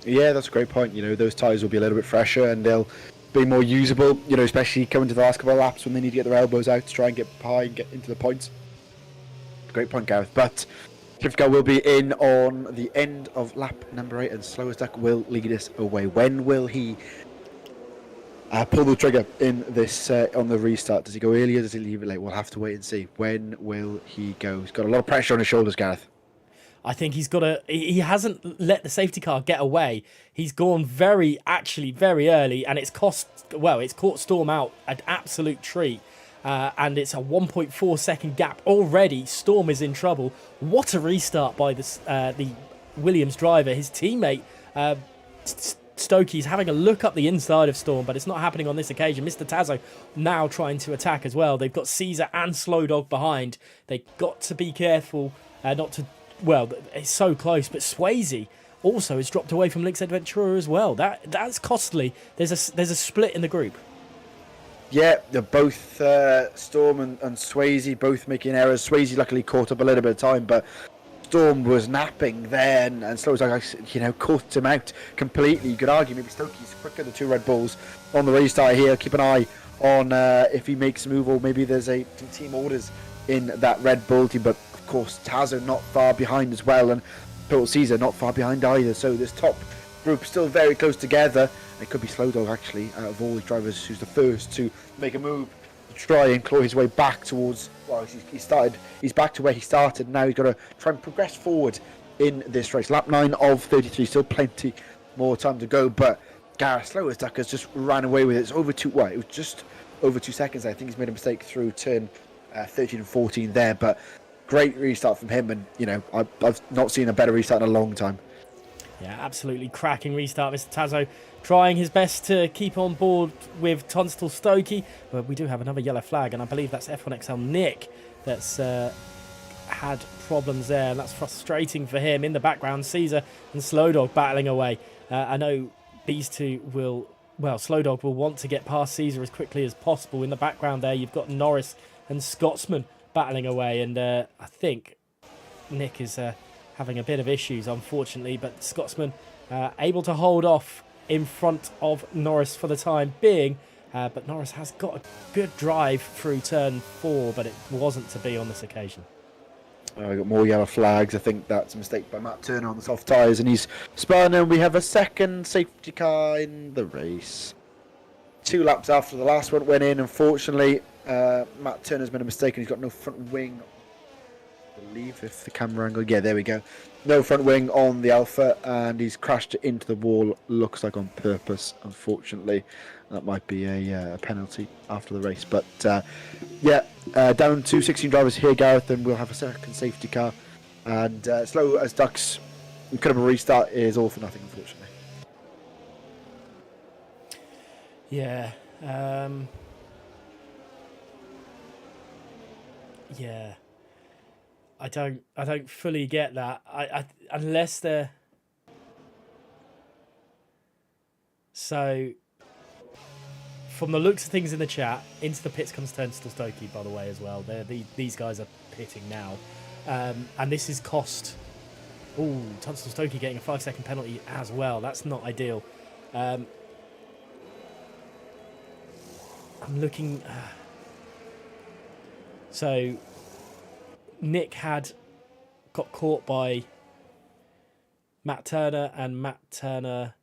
Yeah, that's a great point. Those tyres will be a little bit fresher and they'll be more usable, especially coming to the last couple of laps when they need to get their elbows out to try and get high and get into the points. Great point, Gareth. But Clifford will be in on the end of lap number 8 and Slowest Duck will lead us away. When will he pull the trigger in this on the restart? Does he go earlier? Does he leave it late? We'll have to wait and see. When will he go? He's got a lot of pressure on his shoulders, Gareth. I think he's got to... He hasn't let the safety car get away. He's gone very early, and it's caught Storm out an absolute treat. And it's a 1.4 second gap already. Storm is in trouble. What a restart by the Williams driver. His teammate... Stokey's having a look up the inside of Storm, but it's not happening on this occasion. Mr. Tazo now trying to attack as well. They've got Caesar and Slow Dog behind. They've got to be careful not to... Well, it's so close, but Swayze also has dropped away from Lix Adventurer as well. That's costly. There's a split in the group. Yeah, they're both Storm and Swayze both making errors. Swayze luckily caught up a little bit of time, but Storm was napping then, and Slow Dog, caught him out completely. You could argue maybe Stokey's quicker, the two Red Bulls on the restart here. Keep an eye on if he makes a move, or maybe there's some team orders in that Red Bull team. But of course, Tazo not far behind as well, and Total Caesar not far behind either. So this top group still very close together. It could be Slow Dog actually, out of all the drivers, who's the first to make a move to try and claw his way back towards... Well, he's back to where he started. Now he's got to try and progress forward in this race. Lap 9 of 33, still plenty more time to go. But Gareth, Slowest Duck has just ran away with it. It's over it was just over 2 seconds. I think he's made a mistake through turn 13 and 14 there. But great restart from him, and I've not seen a better restart in a long time. Yeah, absolutely cracking restart. Mr. Tazo trying his best to keep on board with Tunstall Stokey. But we do have another yellow flag, and I believe that's F1XL Nick that's had problems there, and that's frustrating for him. In the background, Caesar and Slow Dog battling away. I know these two will... Well, Slow Dog will want to get past Caesar as quickly as possible. In the background there, you've got Norris and Scotsman battling away, and I think Nick is... having a bit of issues, unfortunately, but Scotsman able to hold off in front of Norris for the time being. But Norris has got a good drive through turn 4, but it wasn't to be on this occasion. We've got more yellow flags. I think that's a mistake by Matt Turner on the soft tyres, and he's spun, and we have a second safety car in the race. 2 laps after the last one went in, unfortunately. Matt Turner's made a mistake, and he's got no front wing. I believe, if the camera angle, yeah, there we go. No front wing on the Alpha, and he's crashed it into the wall. Looks like on purpose, unfortunately. That might be a penalty after the race, but down to 16 drivers here, Gareth, and we'll have a second safety car. And Slowest Duck's incredible restart is all for nothing, unfortunately. Yeah. Yeah. I don't fully get that. I unless they're... So, from the looks of things in the chat, into the pits comes Tunstall Stokey, by the way, as well. These guys are pitting now. And this is cost... Ooh, Tunstall Stokey getting a 5-second penalty as well. That's not ideal. I'm looking... So... Nick had got caught by Matt Turner, and Matt Turner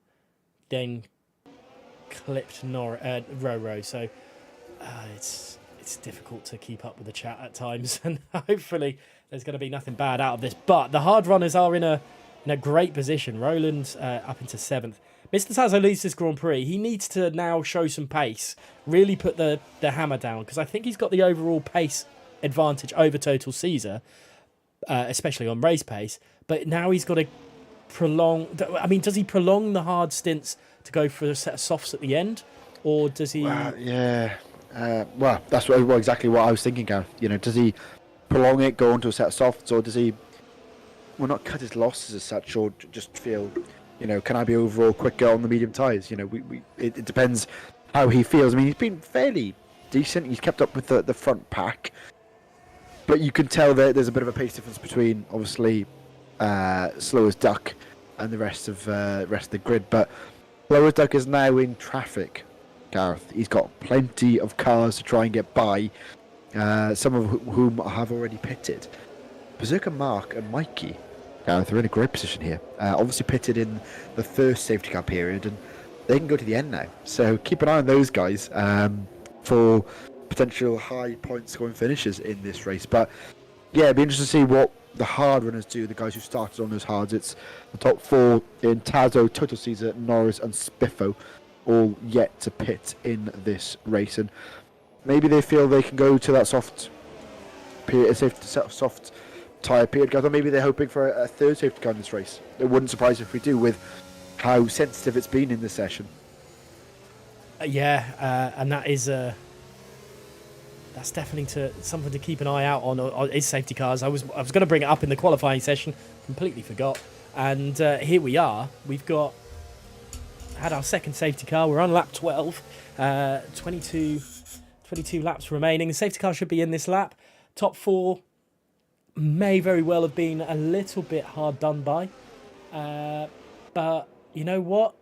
then clipped Roro. So it's difficult to keep up with the chat at times, and hopefully there's going to be nothing bad out of this. But the hard runners are in a great position. Roland's up into 7th. Mr. Tazo leads this Grand Prix. He needs to now show some pace, really put the hammer down, because I think he's got the overall pace advantage over Total Caesar, especially on race pace. But now he's got to prolong... I mean, does he prolong the hard stints to go for a set of softs at the end? Or does he... well, that's exactly what I was thinking, Gareth. You know, does he prolong it, go on to a set of softs, or does he... Well, not cut his losses as such, or just feel... You know, can I be overall quicker on the medium tyres? You know, it depends how he feels. I mean, he's been fairly decent. He's kept up with the front pack. But you can tell that there's a bit of a pace difference between, obviously, Slow as Duck and the rest of the grid. But Slow as Duck is now in traffic, Gareth. He's got plenty of cars to try and get by, some of whom have already pitted. Berserker Mark and Mikey, Gareth, are in a great position here. Obviously pitted in the first safety car period, and they can go to the end now. So keep an eye on those guys for potential high point scoring finishes in this race. But yeah, it'd be interesting to see what the hard runners do, the guys who started on those hards. It's the top 4 in Tazo, Total Caesar, Norris and Spiffo, all yet to pit in this race. And maybe they feel they can go to that soft period, soft tyre period, guys, or maybe they're hoping for a third safety car in this race. It wouldn't surprise if we do, with how sensitive it's been in this session. And that is that's definitely something to keep an eye out on is safety cars. I was going to bring it up in the qualifying session, completely forgot, and here we are. We've had our second safety car. We're on lap 12, 22 laps remaining. The safety car should be in this lap. Top 4 may very well have been a little bit hard done by, but you know what?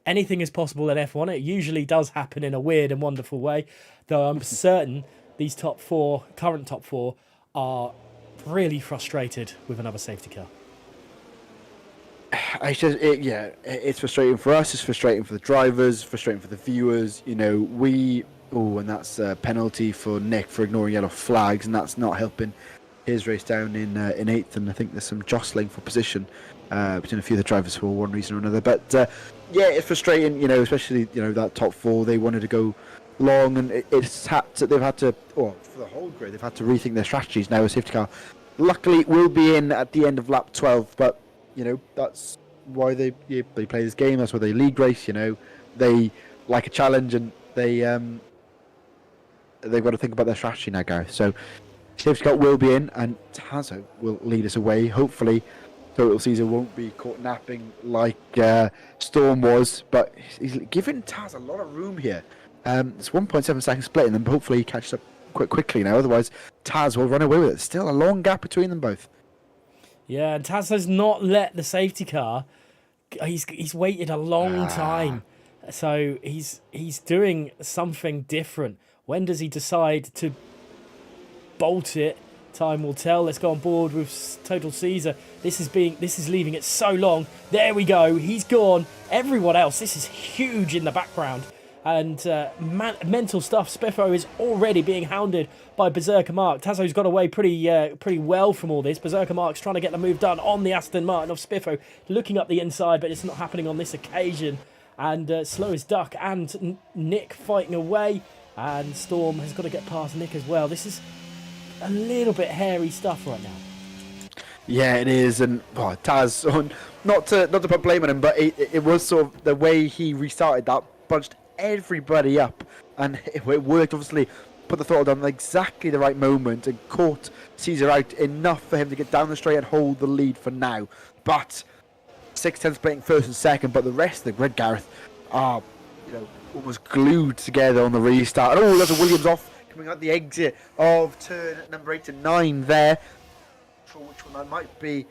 Anything is possible in F1. It usually does happen in a weird and wonderful way, though I'm certain these current top four, are really frustrated with another safety car. It's frustrating for us, it's frustrating for the drivers, frustrating for the viewers. You know, and that's a penalty for Nick for ignoring yellow flags, and that's not helping his race down in 8th, and I think there's some jostling for position between a few of the drivers for one reason or another. But it's frustrating, you know, especially that top 4. They wanted to go long, and they've had to, for the whole grid, they've had to rethink their strategies. Now a safety car, luckily, will be in at the end of lap 12. But you know, that's why they play this game. That's why they league race. You know, they like a challenge, and they've got to think about their strategy now, Gareth. So safety car will be in, and Tazo will lead us away. Hopefully, Total Caesar won't be caught napping like Storm was, but he's giving Taz a lot of room here. It's 1.7 second split, and then hopefully he catches up quickly now. Otherwise, Taz will run away with it. Still a long gap between them both. Yeah, and Taz has not let the safety car. He's waited a long time, so he's doing something different. When does he decide to bolt it? Time will tell. Let's go on board with Total Caesar. This is leaving it so long. There we go. He's gone. Everyone else, this is huge in the background. And mental stuff. Spiffo is already being hounded by Berserker Mark. Tazo's got away pretty well from all this. Berserker Mark's trying to get the move done on the Aston Martin of Spiffo, looking up the inside, but it's not happening on this occasion. And Slow as Duck and Nick fighting away. And Storm has got to get past Nick as well. This is a little bit hairy stuff right now. Yeah, it is, and Taz, not to put blame on him, but it was sort of the way he restarted that, bunched everybody up, and it worked. Obviously, put the throttle down at exactly the right moment and caught Caesar out enough for him to get down the straight and hold the lead for now. But 6-10 splitting first and second, but the rest of the grid, Gareth, are almost glued together on the restart. And there's a Williams off coming out the exit of turn number 8 and 9 there. For which one that might be.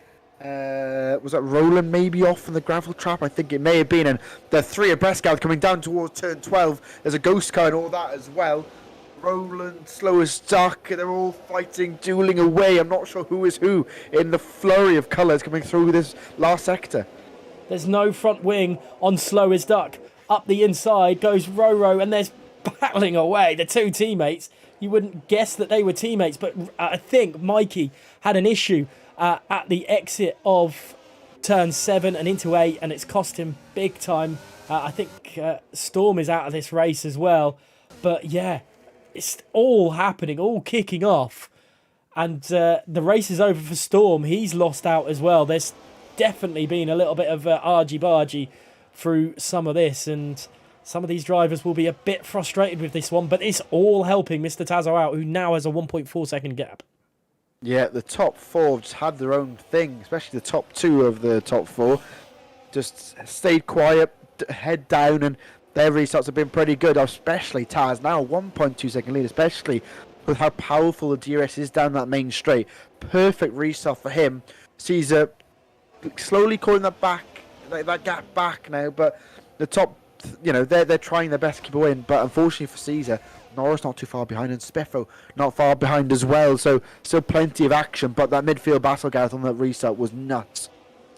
Was that Roland maybe off in the gravel trap? I think it may have been. And the 3 abreast guys coming down towards turn 12. There's a ghost car and all that as well. Roland, Slow as Duck, they're all fighting, dueling away. I'm not sure who is who in the flurry of colours coming through this last sector. There's no front wing on Slow as Duck. Up the inside goes Roro, and there's battling away. The two teammates you wouldn't guess that they were teammates. But I think Mikey had an issue at the exit of turn 7 and into 8, and it's cost him big time. I think Storm is out of this race as well. But yeah, it's all happening, all kicking off. And the race is over for Storm. He's lost out as well. There's definitely been a little bit of argy-bargy through some of this, and some of these drivers will be a bit frustrated with this one, but it's all helping Mr. Tazo out, who now has a 1.4 second gap. Yeah, the top 4 just had their own thing, especially the top 2 of the top 4. Just stayed quiet, head down, and their restarts have been pretty good, especially Taz. Now 1.2 second lead, especially with how powerful the DRS is down that main straight. Perfect restart for him. Caesar slowly calling that gap back now, but the top, they're trying their best to keep a win, but unfortunately for Caesar, Norris not too far behind, and Spiffo not far behind as well, so still plenty of action, but that midfield battle, Gareth, on that restart was nuts.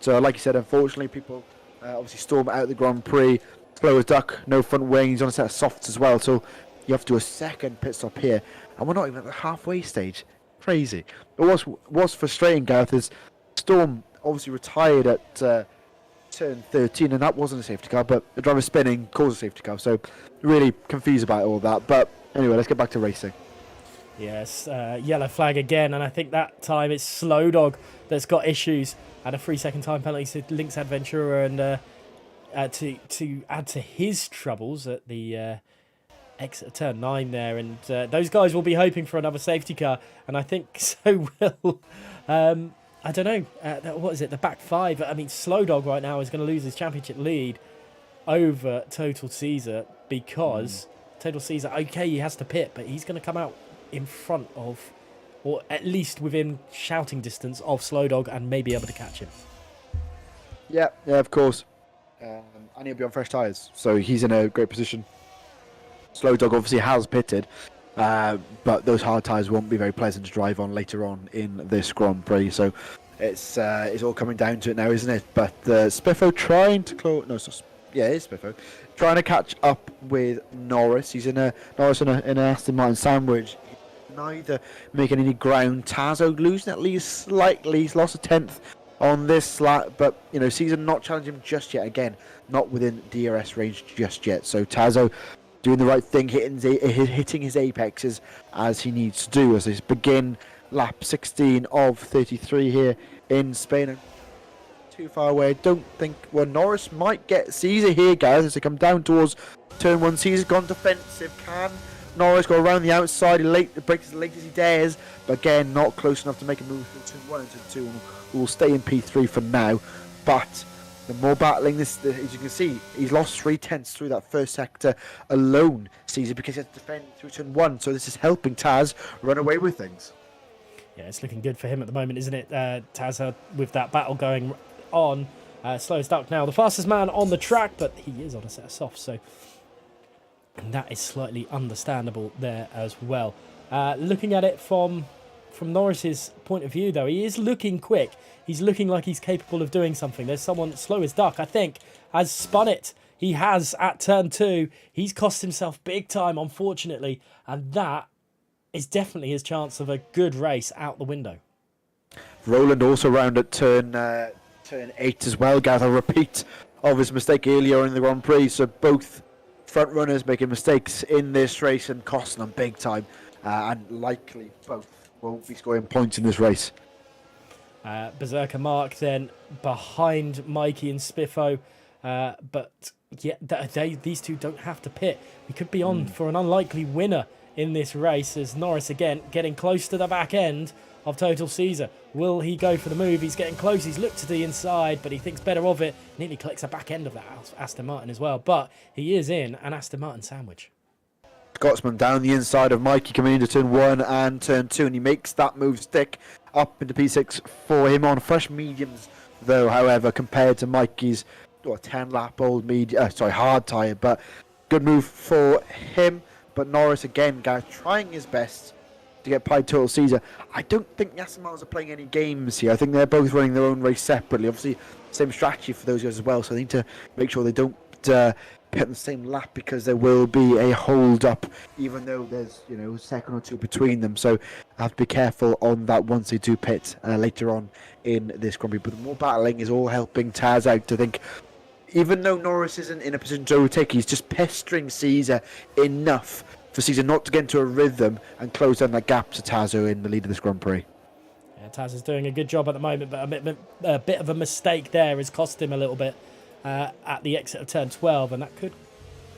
So like you said, unfortunately people obviously storm out the Grand Prix, slow as duck, no front wing, he's on a set of softs as well, so you have to do a second pit stop here, and we're not even at the halfway stage. Crazy. But what's frustrating, Gareth, is Storm obviously retired at turn 13, and that wasn't a safety car, but the driver spinning caused a safety car, so really confused about all that. But anyway, let's get back to racing. Yes, yellow flag again, and I think that time it's Slow Dog that's got issues, and a 3-second time penalty to Lynx Adventurer, and to add to his troubles at the exit of turn 9 there, and those guys will be hoping for another safety car, and I think so will I don't know, what is it, the back 5. I mean, Slow Dog right now is going to lose his championship lead over Total Caesar, because Total Caesar, okay, he has to pit, but he's going to come out in front of, or at least within shouting distance of Slow Dog, and may be able to catch him. Yeah, of course. And he'll be on fresh tyres, so he's in a great position. Slow Dog obviously has pitted, but those hard tyres won't be very pleasant to drive on later on in this Grand Prix, so it's all coming down to it now, isn't it? But Spiffo trying to it's Spiffo trying to catch up with Norris. He's in an Aston Martin sandwich. Neither making any ground. Tazo losing at least slightly. He's lost a 10th on this lap, but Caesar not challenging him just yet. Again, not within DRS range just yet. So Tazo doing the right thing, hitting his apexes as he needs to do as they begin lap 16 of 33 here in Spain. Too far away. I don't think. Well, Norris might get Caesar here, guys, as they come down towards turn 1. Caesar's gone defensive. Can Norris go around the outside? He breaks as late as he dares, but again, not close enough to make a move to turn 1 and turn 2. Will stay in P3 for now, but the more battling this, as you can see, he's lost 3/10 through that first sector alone, Caesar, because he has to defend through turn 1. So this is helping Taz run away with things. Yeah, it's looking good for him at the moment, isn't it? Taz with that battle going on. Slow as duck now, the fastest man on the track, but he is on a set of softs, so that is slightly understandable there as well. Looking at it from Norris's point of view, though, he is looking quick. He's looking like he's capable of doing something. There's someone slow as duck, I think, has spun it. He has at turn 2. He's cost himself big time, unfortunately, and that is definitely his chance of a good race out the window. Roland also round at turn 8 as well, Gath. A repeat of his mistake earlier in the Grand Prix. So both front runners making mistakes in this race and costing them big time, and likely both won't be scoring points in this race. Berserker Mark then behind Mikey and Spiffo, but yeah, these two don't have to pit. We could be on for an unlikely winner in this race, as Norris again getting close to the back end of Total Caesar. Will he go for the move? He's getting close. He's looked to the inside, but he thinks better of it. Nearly collects the back end of that Aston Martin as well, but he is in an Aston Martin sandwich. Scotsman down the inside of Mikey coming into turn 1 and turn 2, and he makes that move stick up into P6 for him on fresh mediums, though, however, compared to Mikey's 10 lap old hard tyre, but good move for him. But Norris again, guys, trying his best to get by Total Caesar. I don't think the Aston Martins are playing any games here. I think they're both running their own race separately. Obviously, same strategy for those guys as well, so they need to make sure they don't pit on the same lap because there will be a hold up, even though there's a second or two between them. So I have to be careful on that once they do pit later on in this Grand Prix. But the more battling is all helping Taz out. I think even though Norris isn't in a position to overtake, he's just pestering Caesar enough for Caesar not to get into a rhythm and close down that gap to Tazo in the lead of this Grand Prix. Yeah, Taz is doing a good job at the moment, but a bit of a mistake there has cost him a little bit at the exit of turn 12, and that could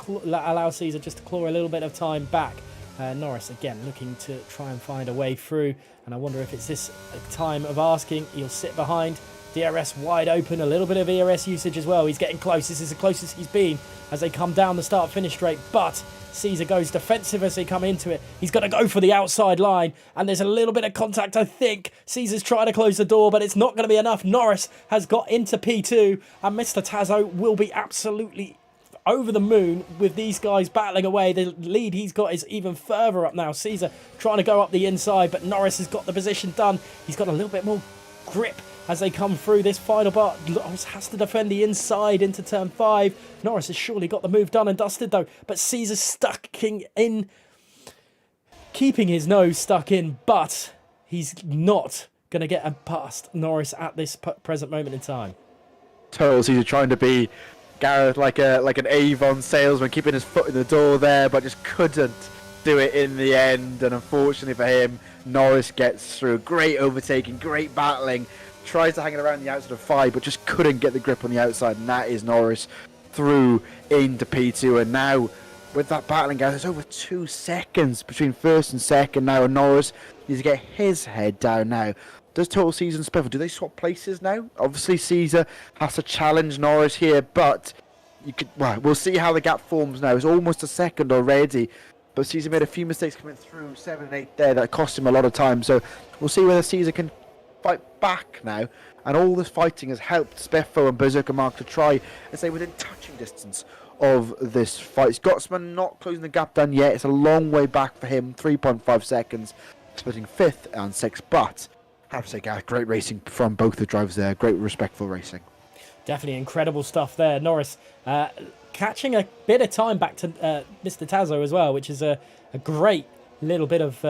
allow Caesar just to claw a little bit of time back. Norris again looking to try and find a way through, and I wonder if it's this time of asking. He'll sit behind. DRS wide open, a little bit of ERS usage as well. He's getting close. This is the closest he's been as they come down the start-finish straight, but Caesar goes defensive as they come into it. He's got to go for the outside line, and there's a little bit of contact, I think. Caesar's trying to close the door, but it's not going to be enough. Norris has got into P2, and Mr. Tazo will be absolutely over the moon with these guys battling away. The lead he's got is even further up now. Caesar trying to go up the inside, but Norris has got the position done. He's got a little bit more grip as they come through this final part. Norris has to defend the inside into turn 5. Norris has surely got the move done and dusted though, but Caesar's stuck in, keeping his nose stuck in, but he's not going to get past Norris at this present moment in time. Total Caesar trying to be Gareth like an Avon salesman, keeping his foot in the door there, but just couldn't do it in the end. And unfortunately for him, Norris gets through. Great overtaking, great battling. Tries to hang it around the outside of 5, but just couldn't get the grip on the outside, and that is Norris through into P2. And now, with that battling, guys, there's over 2 seconds between first and second now, and Norris needs to get his head down now. Does Total Caesar and Spiffle, do they swap places now? Obviously, Caesar has to challenge Norris here, but we'll see how the gap forms now. It's almost a second already, but Caesar made a few mistakes coming through 7 and 8 there that cost him a lot of time. So we'll see whether Caesar can fight back now, and all this fighting has helped Spiffo and Berserker Mark to try and stay within touching distance of this fight. Scotsman not closing the gap down yet. It's a long way back for him, 3.5 seconds, splitting 5th and 6th, but I have to say, Gareth, great racing from both the drivers there, great respectful racing. Definitely incredible stuff there. Norris catching a bit of time back to Mr. Tazo as well, which is a great little bit of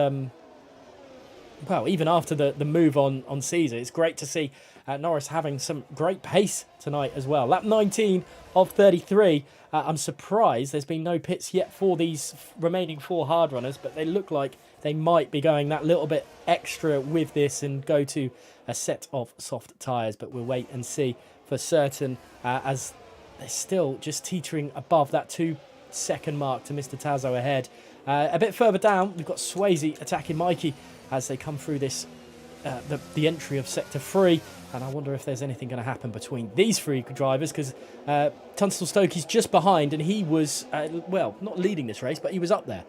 well, even after the move on Caesar, it's great to see Norris having some great pace tonight as well. Lap 19 of 33. I'm surprised there's been no pits yet for these remaining 4 hard runners, but they look like they might be going that little bit extra with this and go to a set of soft tyres. But we'll wait and see for certain as they're still just teetering above that 2-second mark to Mr. Tazo ahead. A bit further down, we've got Swayze attacking Mikey as they come through this the entry of Sector 3, and I wonder if there's anything going to happen between these 3 drivers, because Tunstall Stokey's just behind, and he was, well, not leading this race, but he was up there.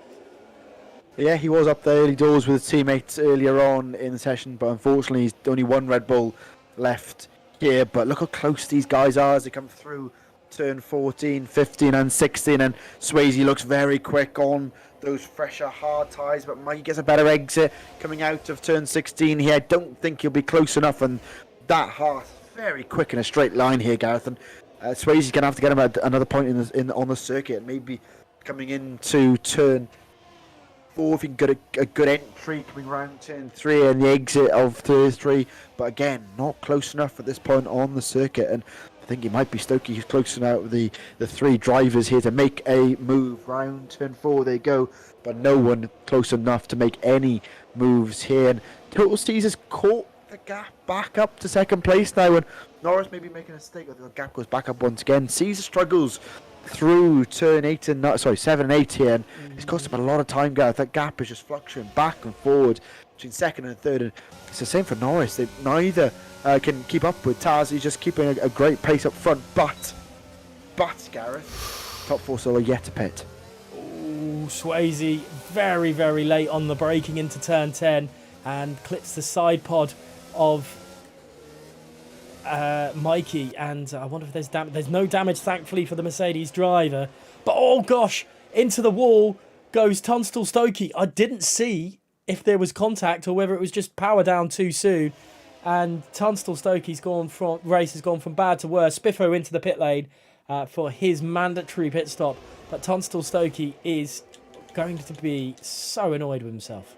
Yeah, he was up there early doors with his teammates earlier on in the session, but unfortunately he's only 1 Red Bull left here. But look how close these guys are as they come through turn 14, 15 and 16, and Swayze looks very quick on those fresher hard tyres, but Mikey gets a better exit coming out of turn 16 here. I don't think he'll be close enough, and that Haas very quick in a straight line here, Gareth, and Swayze's going to have to get him at another point on the circuit, maybe coming into turn 4 if he can get a good entry coming round turn 3 and the exit of turn 3, but again, not close enough at this point on the circuit. And I think it might be Stokey who's close enough, the 3 drivers here to make a move round turn 4. They go, but no one close enough to make any moves here. And Total Caesar's caught the gap back up to second place now, and Norris may be making a mistake. The gap goes back up once again. Caesar struggles through turn 7 and 8 here, and it's cost him a lot of time, Gareth. That gap is just fluctuating back and forward between second and third, and it's the same for Norris. They neither can keep up with Taz. He's just keeping a great pace up front, but Gareth, top 4 still are yet to pit. Ooh, Swayze very, very late on the braking into turn 10 and clips the side pod of Mikey, and I wonder if there's damage. There's no damage, thankfully, for the Mercedes driver, but oh gosh, into the wall goes Tunstall Stokey. I didn't see if there was contact or whether it was just power down too soon, and Tunstall Stokey's race has gone from bad to worse. Spiffo into the pit lane, for his mandatory pit stop. But Tunstall Stokey is going to be so annoyed with himself.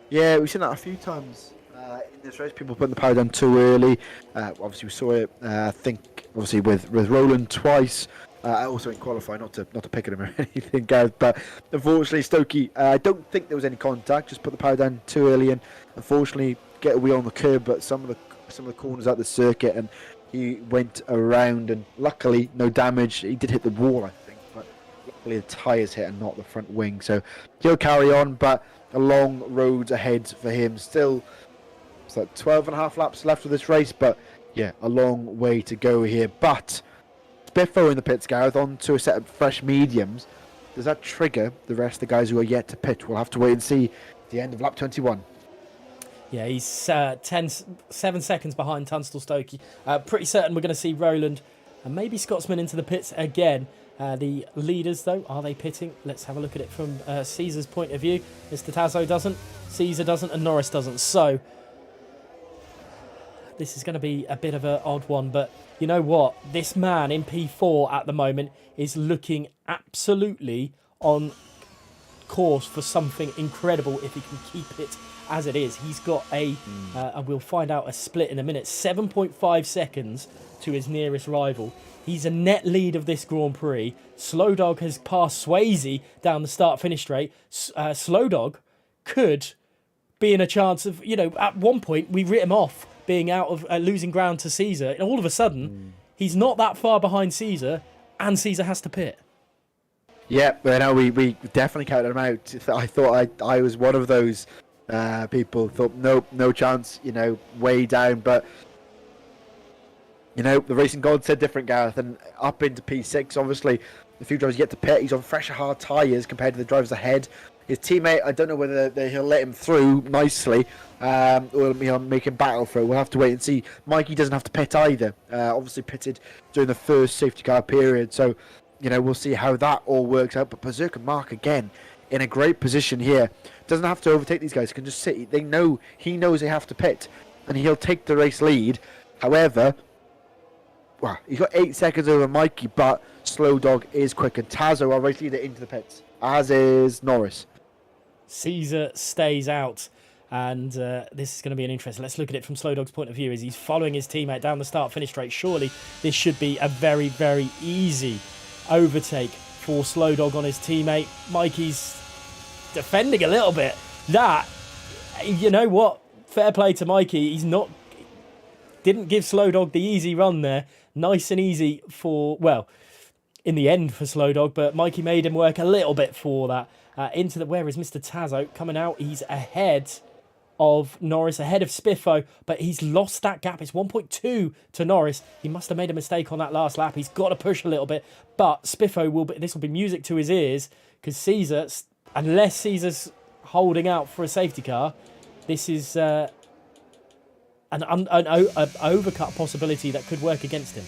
Yeah, we've seen that a few times in this race. People putting the power down too early. Obviously, we saw it. I think obviously with Roland twice. Also in qualifying, not to pick at him or anything, Gareth. But unfortunately, Stokey, I don't think there was any contact. Just put the power down too early, and unfortunately, get a wheel on the curb. But some of the corners out the circuit, and he went around. And luckily, no damage. He did hit the wall, I think, but luckily the tyres hit and not the front wing. So he'll carry on, but a long road ahead for him. Still, it's like 12 and a half laps left of this race, but yeah, a long way to go here. But Biffo in the pits, Gareth, on to a set of fresh mediums. Does that trigger the rest of the guys who are yet to pit? We'll have to wait and see at the end of lap 21. Yeah, he's 7 seconds behind Tunstall Stokey. Pretty certain we're going to see Roland and maybe Scotsman into the pits again. The leaders, though, are they pitting? Let's have a look at it from Caesar's point of view. Mr. Tazo doesn't, Caesar doesn't, and Norris doesn't. So this is going to be a bit of an odd one, but you know what? This man in P4 at the moment is looking absolutely on course for something incredible if he can keep it as it is. He's got and we'll find out a split in a minute, 7.5 seconds to his nearest rival. He's a net lead of this Grand Prix. Slow Dog has passed Swayze down the start-finish straight. Slow Dog could be in a chance of, at one point we writ him off being out of losing ground to Caesar. And all of a sudden, he's not that far behind Caesar, and Caesar has to pit. Yeah, but no, we definitely counted him out. I thought I was one of those people. Thought nope, no chance. Way down, but. The racing god said different, Gareth, and up into P6, obviously, the few drivers yet to pit. He's on fresher, hard tyres compared to the drivers ahead. His teammate, I don't know whether he'll let him through nicely or make him battle for it. We'll have to wait and see. Mikey doesn't have to pit either. Obviously pitted during the first safety car period, so, we'll see how that all works out. But Berserker Mark, again, in a great position here. Doesn't have to overtake these guys. He can just sit. He knows they have to pit, and he'll take the race lead. However, well, he's got 8 seconds over Mikey, but Slow Dog is quick. And Tazo, our race leader, into the pits, as is Norris. Caesar stays out, and this is going to be an interesting. Let's look at it from Slow Dog's point of view as he's following his teammate down the start-finish straight. Surely this should be a very, very easy overtake for Slow Dog on his teammate. Mikey's defending a little bit. That, you know what? Fair play to Mikey. Didn't give Slow Dog the easy run there. Nice and easy in the end for Slow Dog, but Mikey made him work a little bit for that. Where is Mr. Tazo coming out? He's ahead of Norris, ahead of Spiffo, but he's lost that gap. It's 1.2 to Norris. He must have made a mistake on that last lap. He's got to push a little bit, but Spiffo this will be music to his ears because Caesar, unless Caesar's holding out for a safety car, this is an overcut possibility that could work against him.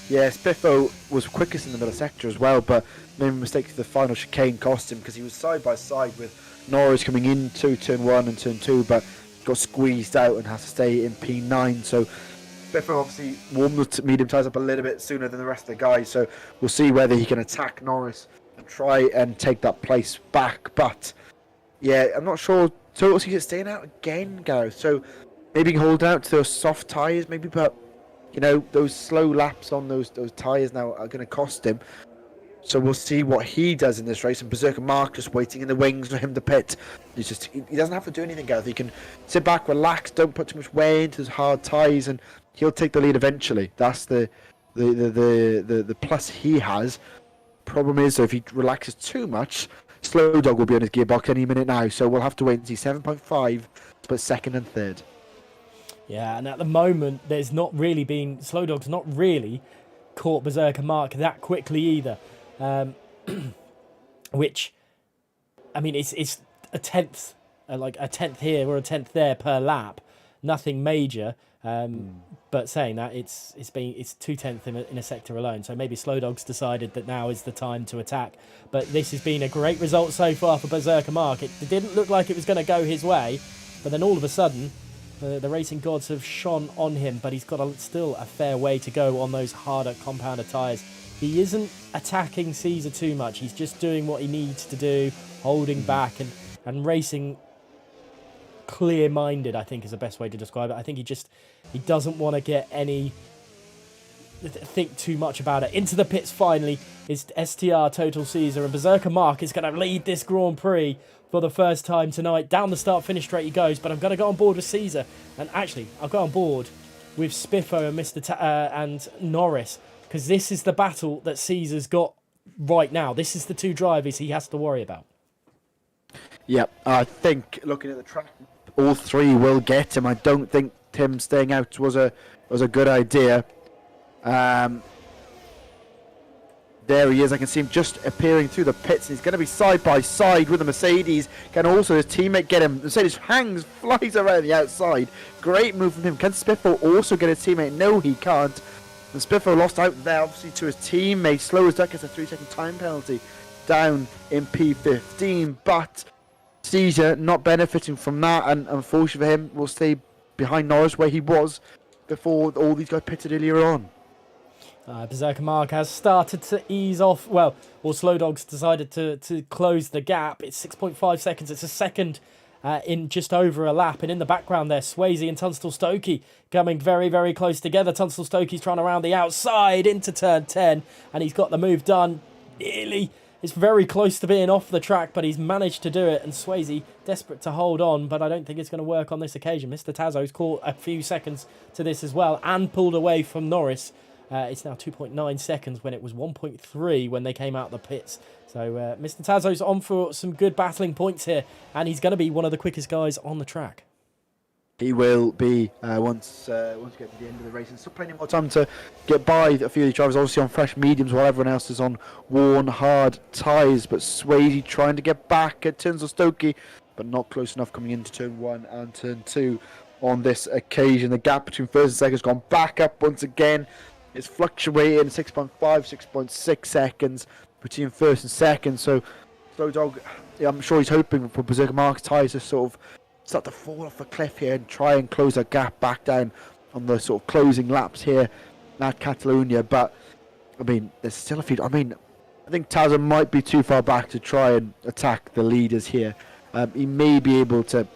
Yeah, Spiffo was quickest in the middle sector as well, but made a mistake to the final chicane cost him because he was side by side with Norris coming into turn 1 and turn 2, but got squeezed out and has to stay in P9. So Spiffo obviously warmed the medium tyres up a little bit sooner than the rest of the guys, so we'll see whether he can attack Norris and try and take that place back. But yeah, I'm not sure. Total sees it staying out again, Gareth. So maybe he can hold out to those soft tyres, maybe, but those slow laps on those tyres now are going to cost him. So we'll see what he does in this race. And Berserker Mark just waiting in the wings for him to pit. He doesn't have to do anything, Gareth. He can sit back, relax, don't put too much weight into his hard tyres, and he'll take the lead eventually. That's the plus he has. Problem is, though, if he relaxes too much, Slow Dog will be on his gearbox any minute now. So we'll have to wait and see. 7.5 to put second and third. Yeah, and at the moment, Slow Dog's not really caught Berserker Mark that quickly either. Which, I mean, it's a tenth, like a tenth here or a tenth there per lap. Nothing major. But saying that, it's 2/10 in a sector alone. So maybe Slow Dog's decided that now is the time to attack. But this has been a great result so far for Berserker Mark. It didn't look like it was going to go his way, but then all of a sudden, The racing gods have shone on him, but he's got still a fair way to go on those harder compounder tyres. He isn't attacking Caesar too much. He's just doing what he needs to do, holding back and racing clear-minded, I think is the best way to describe it. I think he doesn't want to get think too much about it. Into the pits finally is STR Total Caesar, and Berserker Mark is going to lead this Grand Prix for the first time tonight. Down the start-finish straight he goes, but I'm going to go on board with Caesar. And actually, I'll go on board with Spiffo and and Norris, because this is the battle that Caesar's got right now. This is the two drivers he has to worry about. Yeah, I think looking at the track, all three will get him. I don't think Tim staying out was a good idea. There he is. I can see him just appearing through the pits. He's going to be side by side with the Mercedes. Can also his teammate get him? Mercedes flies around the outside. Great move from him. Can Spiffo also get his teammate? No, he can't. And Spiffo lost out there, obviously, to his teammate. Slow as duck gets a 3-second time penalty down in P15. But Caesar not benefiting from that, and unfortunately for him, will stay behind Norris where he was before all these guys pitted earlier on. Berserker Mark has started to ease off. Well, Slow Dogs decided to close the gap. It's 6.5 seconds. It's a second in just over a lap. And in the background there, Swayze and Tunstall Stokey coming very, very close together. Tunstall Stokey's trying around the outside into turn 10. And he's got the move done. Nearly. It's very close to being off the track, but he's managed to do it. And Swayze desperate to hold on, but I don't think it's going to work on this occasion. Mr. Tazo's caught a few seconds to this as well and pulled away from Norris. It's now 2.9 seconds when it was 1.3 when they came out of the pits. So Mr. Tazo's on for some good battling points here, and he's going to be one of the quickest guys on the track. He will be once we get to the end of the race, and still plenty more time to get by a few of the drivers, obviously on fresh mediums while everyone else is on worn hard tyres. But Swayze trying to get back at Tunstall Stokey, but not close enough coming into turn 1 and turn 2 on this occasion. The gap between first and second has gone back up once again. It's fluctuating 6.5, 6.6 seconds between first and second. So Slow Dog, I'm sure he's hoping for Berserker Mark's tyres to sort of start to fall off a cliff here and try and close that gap back down on the sort of closing laps here at Catalonia. But I mean, there's still a few. I mean, I think Tazo might be too far back to try and attack the leaders here. He may be able to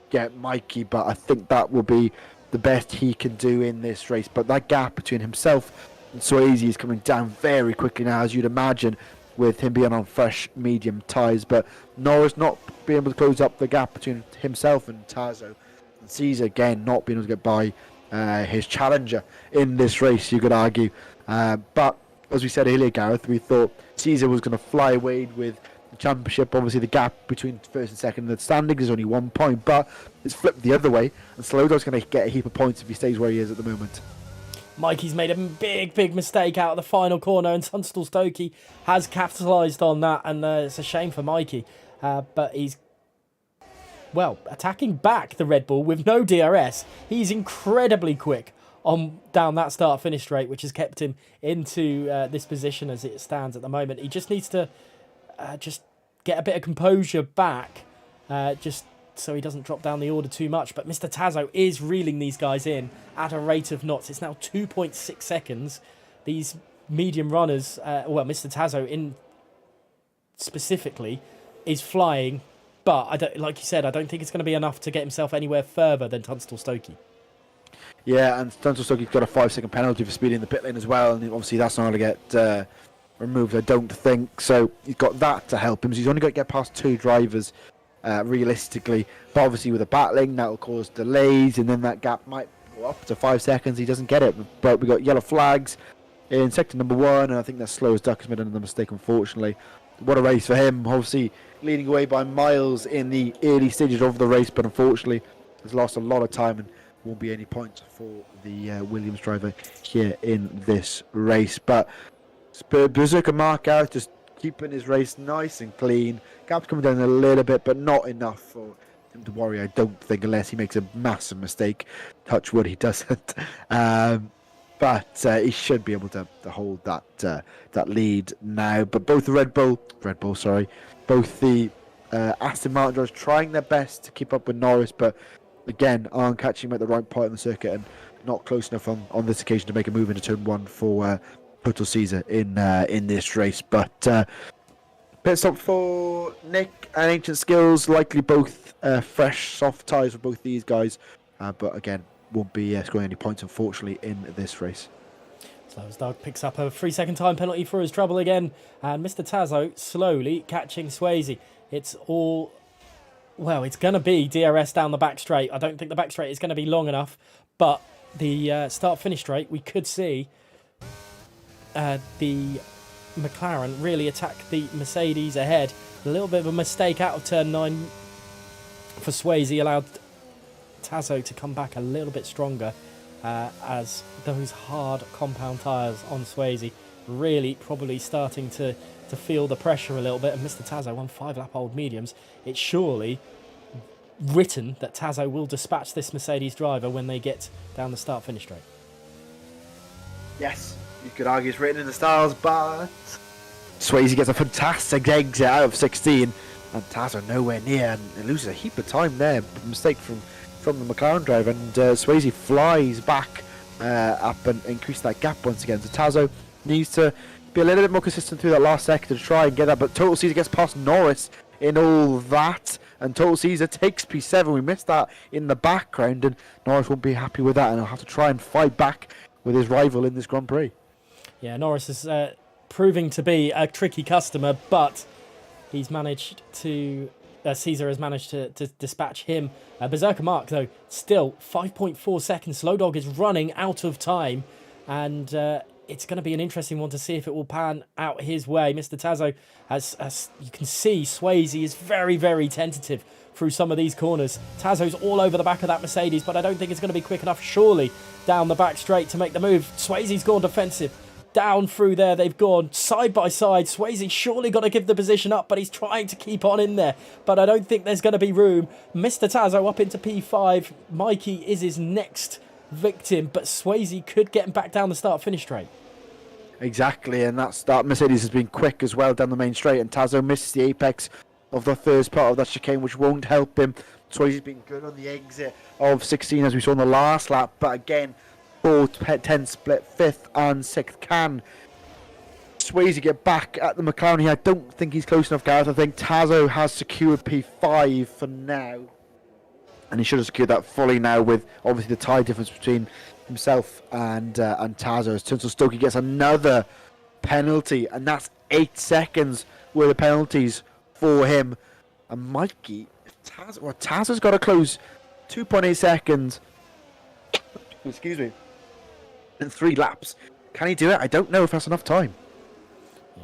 get Mikey, but I think that will be the best he can do in this race. But that gap between himself and Swayze is coming down very quickly now, as you'd imagine, with him being on fresh medium tyres. But Norris not being able to close up the gap between himself and Tazo, and Caesar again not being able to get by his challenger in this race, you could argue. But as we said earlier, Gareth, we thought Caesar was going to fly away with the championship. Obviously the gap between first and second in the standings is only 1 point, but it's flipped the other way, and Slow Dog's going to get a heap of points if he stays where he is at the moment. Mikey's made a big mistake out of the final corner, and Tunstall Stokey has capitalised on that, and it's a shame for Mikey. But he's, well, attacking back the Red Bull with no DRS. He's incredibly quick on down that start-finish straight, which has kept him into this position as it stands at the moment. He just needs to just get a bit of composure back, just so he does't drop down the order too much. But Mr. Tazo is reeling these guys in at a rate of knots. It's now 2.6 seconds. These medium runners, well, Mr. Tazo in specifically, is flying. But, I don't, like you said, I don't think it's going to be enough to get himself anywhere further than Tunstall Stokey. Yeah, and Tunstall Stokey's got a 5-second penalty for speeding in the pit lane as well, and obviously that's not going to get removed, I don't think. So he's got that to help him. So he's only got to get past 2 drivers realistically, but obviously with the battling that will cause delays, and then that gap might go up to 5 seconds. He doesn't get it, but we got yellow flags in sector number 1, and I think that Slow as Duck has made another mistake, unfortunately. What a race for him, obviously leading away by miles in the early stages of the race, but unfortunately has lost a lot of time and won't be any points for the Williams driver here in this race. But Berserker Mark out, just keeping his race nice and clean. Gap's coming down a little bit, but not enough for him to worry, I don't think, unless he makes a massive mistake. Touch wood, he doesn't. But he should be able to hold that lead now. But both the both the Aston Martin drivers trying their best to keep up with Norris, but again, aren't catching him at the right point in the circuit and not close enough on this occasion to make a move into turn one for Total Caesar in this race. But pit stop for Nick and Ancient Skills, likely both fresh, soft tyres for both these guys. But again, won't be scoring any points, unfortunately, in this race. So as Doug picks up a 3-second time penalty for his trouble again. And Mr. Tazo slowly catching Swayze. It's all... Well, it's going to be DRS down the back straight. I don't think the back straight is going to be long enough. But the start-finish straight, we could see the McLaren really attack the Mercedes ahead. A little bit of a mistake out of turn 9 for Swayze allowed Tazo to come back a little bit stronger as those hard compound tyres on Swayze really probably starting to feel the pressure a little bit. And Mr. Tazo on 5-lap-old mediums. It's surely written that Tazo will dispatch this Mercedes driver when they get down the start-finish straight. Yes, you could argue it's written in the stars, but Swayze gets a fantastic exit out of 16, and Tazo nowhere near, and loses a heap of time there. Mistake from the McLaren driver, and Swayze flies back up and increase that gap once again. So Tazo needs to be a little bit more consistent through that last sector to try and get that, but Total Caesar gets past Norris in all that, and Total Caesar takes P7. We missed that in the background, and Norris won't be happy with that, and he'll have to try and fight back with his rival in this Grand Prix. Yeah, Norris is proving to be a tricky customer, but he's managed to... Caesar has managed to dispatch him. Berserker Mark, though, still 5.4 seconds. Slow Dog is running out of time, and it's going to be an interesting one to see if it will pan out his way. Mr. Tazo, as you can see, Swayze is very, very tentative through some of these corners. Tazo's all over the back of that Mercedes, but I don't think it's going to be quick enough, surely, down the back straight to make the move. Swayze's gone defensive. Down through there, they've gone side by side. Swayze surely got to give the position up, but he's trying to keep on in there. But I don't think there's going to be room. Mr. Tazo up into P5. Mikey is his next victim, but Swayze could get him back down the start-finish straight. Exactly, and that Mercedes has been quick as well down the main straight, and Tazo misses the apex of the first part of that chicane, which won't help him. Swayze's been good on the exit of 16, as we saw in the last lap, but again, 4-10 split, 5th and 6th. Can Swayze get back at the McLaren here? I don't think he's close enough, Gareth. I think Tazo has secured P5 for now, and he should have secured that fully now with obviously the tyre difference between himself and Tazo. As Tunstall Stokey gets another penalty, and that's 8 seconds worth of penalties for him. And Mikey, Tazo's got to close 2.8 seconds. Excuse me. In 3 laps. Can he do it? I don't know if that's enough time.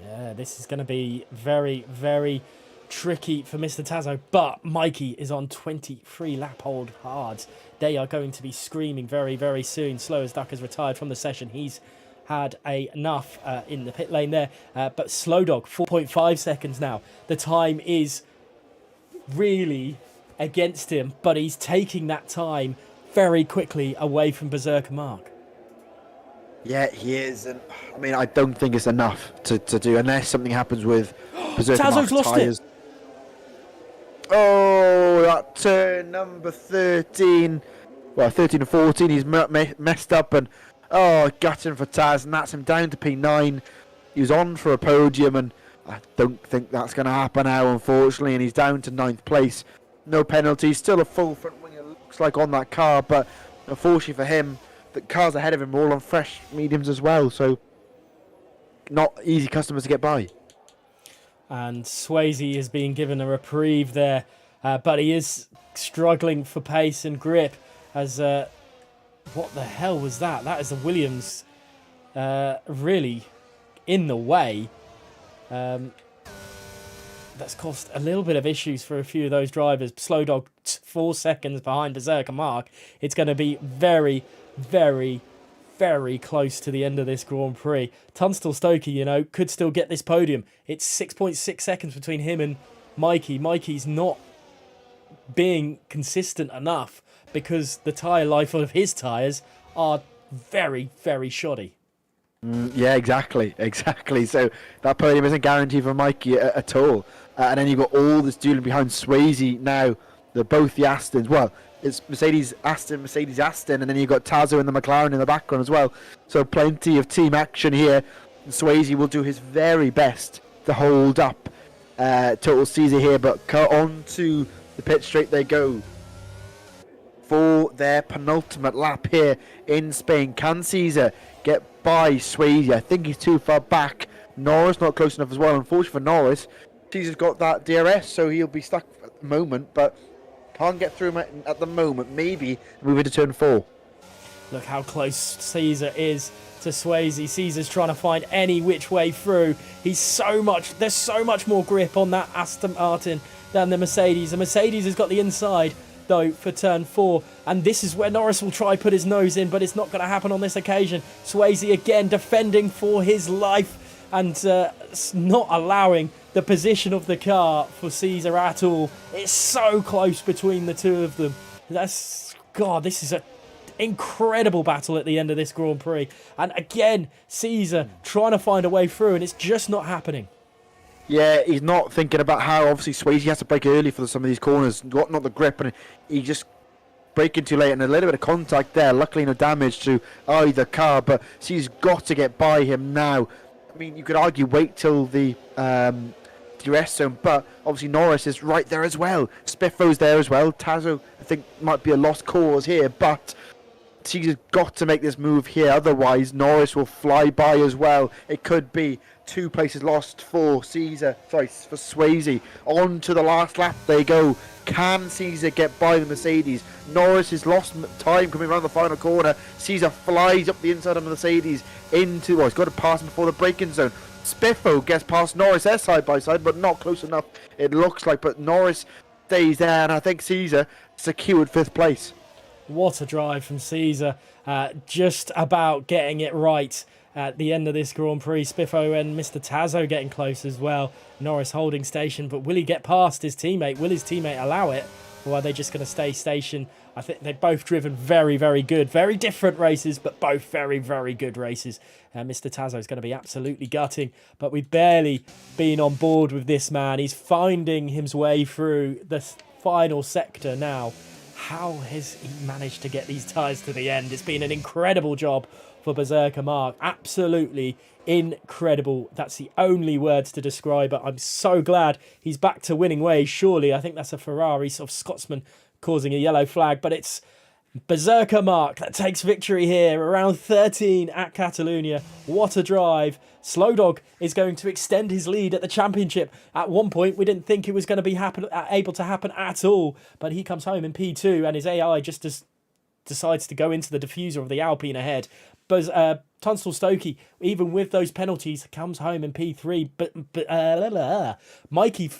Yeah, this is going to be very, very tricky for Mr. Tazo, but Mikey is on 23-lap-old hards. They are going to be screaming very, very soon. Slow as Duck has retired from the session. He's had enough in the pit lane there, but Slow Dog, 4.5 seconds now. The time is really against him, but he's taking that time very quickly away from Berserker Mark. Yeah, he is, and I mean, I don't think it's enough to do, unless something happens with Berserker Tazo's Mark's lost tyres. it. Oh, that turn number 13. Well, 13 and 14, he's messed up, and gutting for Taz, and that's him down to P9. He was on for a podium, and I don't think that's going to happen now, unfortunately, and he's down to 9th place. No penalties, still a full front wing, it looks like, on that car, but unfortunately for him, the cars ahead of him are all on fresh mediums as well, so not easy customers to get by. And Swayze is being given a reprieve there, but he is struggling for pace and grip as... what the hell was that? That is the Williams really in the way. That's caused a little bit of issues for a few of those drivers. Slow Dog 4 seconds behind Berserker Mark. It's going to be very, very, very close to the end of this Grand Prix. Tunstall Stokey, could still get this podium. It's 6.6 seconds between him and Mikey. Mikey's not being consistent enough because the tyre life of his tyres are very, very shoddy. Yeah, exactly. So that podium isn't guaranteed for Mikey at all. And then you've got all this dueling behind Swayze now they're both the Astons. Well, it's Mercedes Aston, and then you've got Tazo and the McLaren in the background as well. So plenty of team action here. And Swayze will do his very best to hold up Total Caesar here, but on to the pit straight they go for their penultimate lap here in Spain. Can Caesar get by Swayze? I think he's too far back. Norris not close enough as well. Unfortunately for Norris, Caesar's got that DRS, so he'll be stuck at the moment, but can't get through him at the moment. Maybe move into turn 4. Look how close Caesar is to Swayze. Caesar's trying to find any which way through. There's so much more grip on that Aston Martin than the Mercedes. The Mercedes has got the inside though for turn 4, and this is where Norris will try put his nose in, but it's not going to happen on this occasion. Swayze again defending for his life and not allowing the position of the car for Caesar at all. It's so close between the two of them. This is an incredible battle at the end of this Grand Prix, and again Caesar trying to find a way through, and it's just not happening. Yeah, he's not thinking about how obviously Swayze has to brake early for some of these corners, not the grip, and he just braking too late, and a little bit of contact there. Luckily no damage to either car, but she's got to get by him now. I mean, you could argue wait till the DRS zone, but obviously Norris is right there as well. Spiffo's there as well. Tazo, I think, might be a lost cause here, but she's got to make this move here, otherwise Norris will fly by as well. It could be 2 places lost for Swayze. On to the last lap they go. Can Caesar get by the Mercedes? Norris has lost time coming around the final corner. Caesar flies up the inside of the Mercedes into, he's got to pass him before the braking zone. Spiffo gets past Norris there side by side, but not close enough, it looks like. But Norris stays there, and I think Caesar secured 5th place. What a drive from Caesar, just about getting it right at the end of this Grand Prix. Spiffo and Mr. Tazo getting close as well. Norris holding station, but will he get past his teammate? Will his teammate allow it? Or are they just going to stay station? I think they've both driven very, very good. Very different races, but both very, very good races. Mr. Tazo is going to be absolutely gutting, but we've barely been on board with this man. He's finding his way through the final sector now. How has he managed to get these tyres to the end? It's been an incredible job for Berserker Mark. Absolutely incredible. That's the only words to describe it. I'm so glad he's back to winning ways. Surely, I think that's a Ferrari sort of Scotsman causing a yellow flag, but it's Berserker Mark that takes victory here. Around 13 at Catalonia. What a drive. Slow Dog is going to extend his lead at the championship. At one point, we didn't think it was going to be able to happen at all, but he comes home in P2, and his AI just decides to go into the diffuser of the Alpine ahead. But Tunstall Stokey, even with those penalties, comes home in P3. But Mikey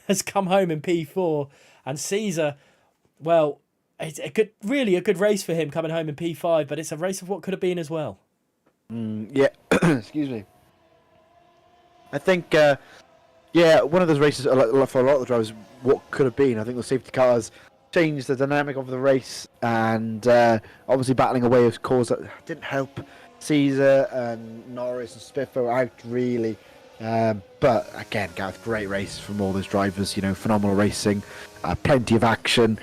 has come home in P4, and Caesar, well, it's a good race for him coming home in P5, but it's a race of what could have been as well. Yeah, excuse me. I think, one of those races for a lot of the drivers, what could have been. I think the safety cars changed the dynamic of the race, and obviously battling away, of course, that didn't help Caesar and Norris and Spiffo out really. But again, Gareth, great race from all those drivers. Phenomenal racing, plenty of action.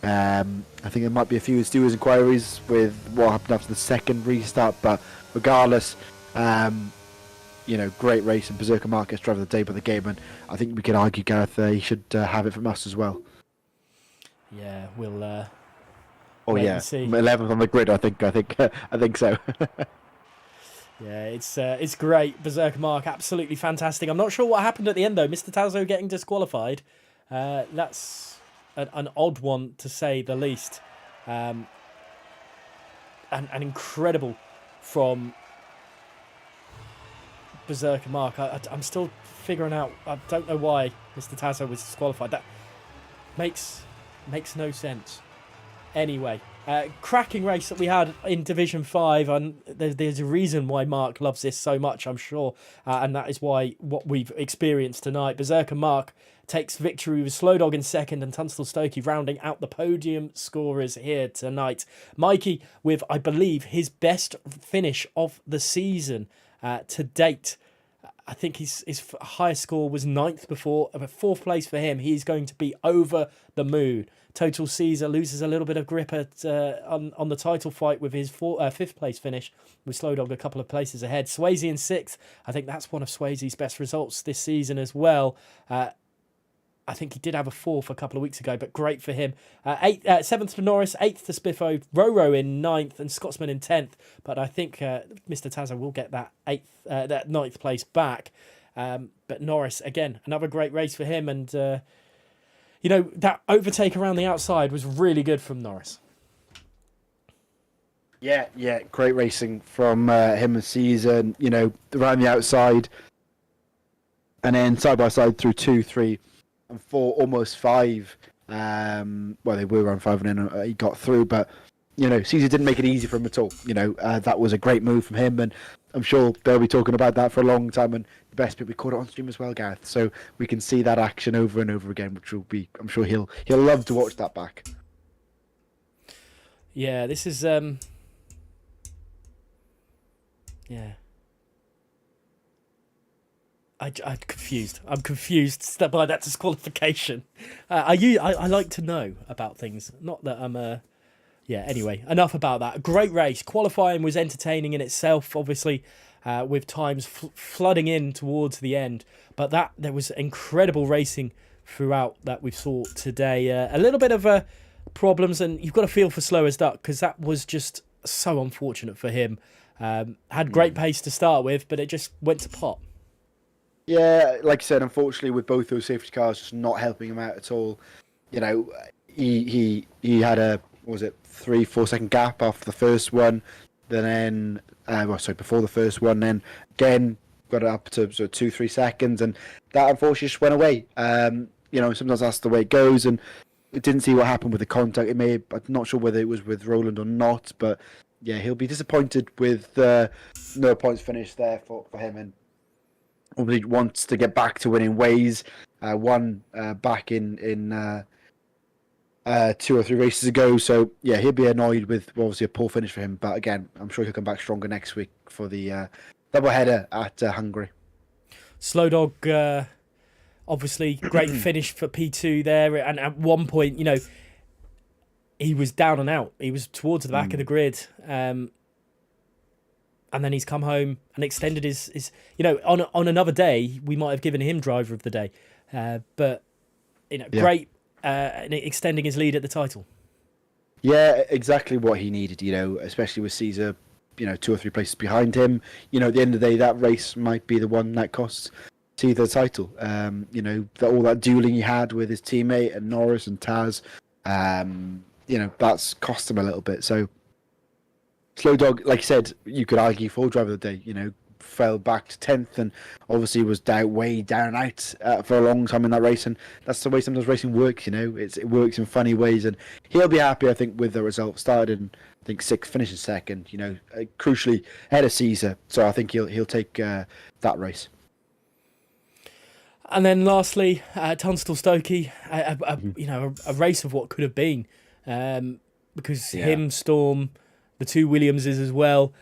I think there might be a few stewards' inquiries with what happened after the second restart, but regardless, great race, and Berserker Mark gets driver of the day by the game, and I think we could argue, Gareth, he should have it from us as well. Yeah, we'll. Oh yeah, 11th on the grid. I think so. Yeah, it's great. Berserker Mark, absolutely fantastic. I'm not sure what happened at the end though. Mr. Tazo getting disqualified. That's an odd one to say the least. And incredible from Berserker Mark. I'm still figuring out. I don't know why Mr. Tazo was disqualified. That makes no sense. Anyway, cracking race that we had in Division 5, and there's a reason why Mark loves this so much, I'm sure, and that is why what we've experienced tonight. Berserker Mark takes victory with Slow Dog in second, and Tunstall Stokey rounding out the podium scorers here tonight. Mikey with, I believe, his best finish of the season to date. I think his highest score was ninth before, fourth place for him. He's going to be over the moon. Total Caesar loses a little bit of grip at on the title fight with his fifth place finish, with Slow Dog a couple of places ahead. Swayze in sixth. I think that's one of Swayze's best results this season as well. I think he did have a fourth a couple of weeks ago, but great for him. Seventh to Norris, eighth to Spiffo, Roro in ninth, and Scotsman in 10th. But I think Mr. Tazza will get that ninth place back. But Norris, again, another great race for him. And, that overtake around the outside was really good from Norris. Yeah, great racing from him and Caesar, around the outside. And then side by side through 2, 3, and 4, almost 5. Well, they were around 5 and then he got through. But, Caesar didn't make it easy for him at all. That was a great move from him. And I'm sure they'll be talking about that for a long time. And the best bit, we caught it on stream as well, Gareth. So we can see that action over and over again, which will be, I'm sure he'll love to watch that back. Yeah, this is... Yeah. I'm confused. I'm confused by that disqualification. I like to know about things. Not that I'm Yeah, anyway, enough about that. Great race. Qualifying was entertaining in itself, obviously, with times flooding in towards the end. But there was incredible racing throughout that we saw today. A little bit of problems, and you've got to feel for Slow as Duck, because that was just so unfortunate for him. Had great pace to start with, but it just went to pot. Yeah, like I said, unfortunately, with both those safety cars just not helping him out at all, he had a 3-4 second gap after the first one, then before the first one, then again got it up to sort of 2-3 seconds, and that unfortunately just went away. Sometimes that's the way it goes, and it didn't see what happened with the contact. I'm not sure whether it was with Roland or not, but yeah, he'll be disappointed with no points finished there for him, and obviously wants to get back to winning ways. Won back in 2 or 3 races ago, so yeah, he'll be annoyed with obviously a poor finish for him. But again, I'm sure he'll come back stronger next week for the double header at Hungary. Slow Dog, obviously great finish for P2 there, and at one point, he was down and out. He was towards the back of the grid. And then he's come home and extended his on another day, we might have given him driver of the day. But, great extending his lead at the title. Yeah, exactly what he needed, especially with Caesar, 2 or 3 places behind him. At the end of the day, that race might be the one that costs Caesar the title. All that dueling he had with his teammate and Norris and Taz, that's cost him a little bit. So, Slow Dog, like you said, you could argue for driver of the day, fell back to 10th and obviously was way down and out for a long time in that race. And that's the way sometimes racing works, it works in funny ways. And he'll be happy, I think, with the result. Started in, I think, 6th, finishing 2nd, crucially ahead of Caesar. So I think he'll take that race. And then lastly, Tunstall Stokey, a race of what could have been. Because him, Storm, the 2 Williamses as well,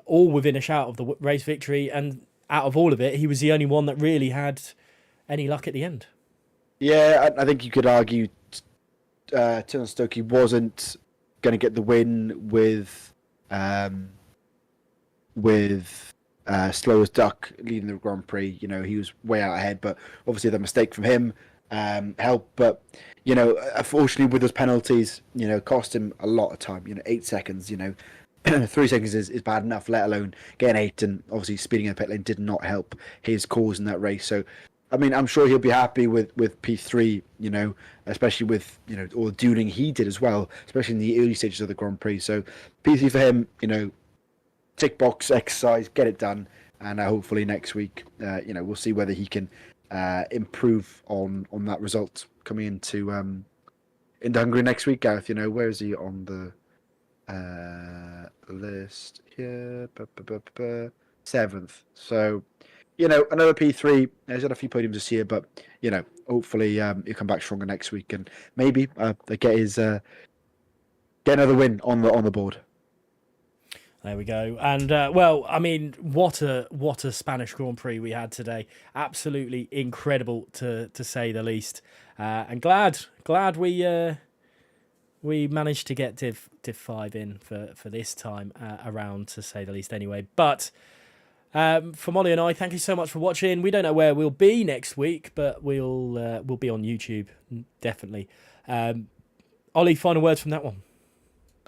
all within a shout of the race victory, and out of all of it, he was the only one that really had any luck at the end. Yeah, I think you could argue Tunstall Stokey wasn't going to get the win with Slow as Duck leading the Grand Prix. He was way out ahead, but obviously the mistake from him helped. But unfortunately with those penalties, cost him a lot of time. 8 seconds. 3 seconds is bad enough, let alone getting 8. And obviously speeding in the pit lane did not help his cause in that race. So, I'm sure he'll be happy with P3. Especially with all the dueling he did as well, especially in the early stages of the Grand Prix. So P3 for him, tick box exercise, get it done, and hopefully next week, we'll see whether he can improve on that result coming into Hungary next week. Gareth, where is he on the list here? 7th. So, another P3. He's had a few podiums this year, but hopefully he'll come back stronger next week and maybe get another win on the board. There we go. And well, I mean, what a Spanish Grand Prix we had today. Absolutely incredible to say the least. And glad we managed to get Div 5 in for this time around, to say the least. Anyway, but from Ollie and I, thank you so much for watching. We don't know where we'll be next week, but we'll be on YouTube definitely. Ollie, final words from that one.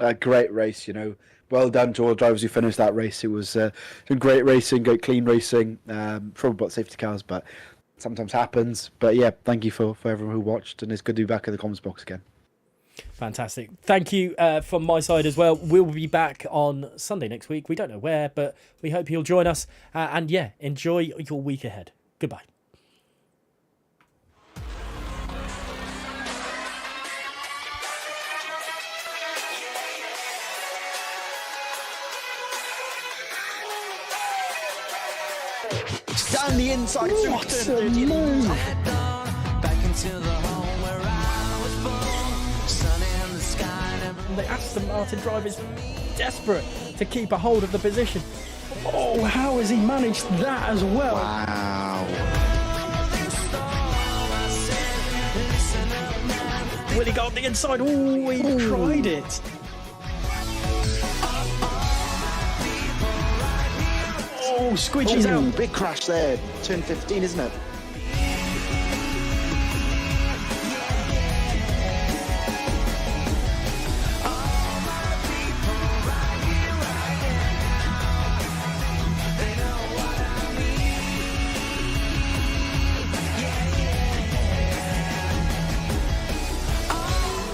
A great race, you know. Well done to all the drivers who finished that race. It was some great racing, great clean racing. Probably about safety cars, but sometimes happens. But yeah, thank you for everyone who watched, and it's good to be back in the comments box again. Fantastic. Thank you from my side as well. We'll be back on Sunday next week. We don't know where, but we hope you'll join us. And yeah, enjoy your week ahead. Goodbye. Down the inside. What a move! Back into the home where I was born. Sun in the sky. The Aston Martin driver is desperate to keep a hold of the position. Oh, how has he managed that as well? Wow. Will he go on the inside? Oh, he tried it. Oh, squidges out. Big crash there. Turn 15, isn't it?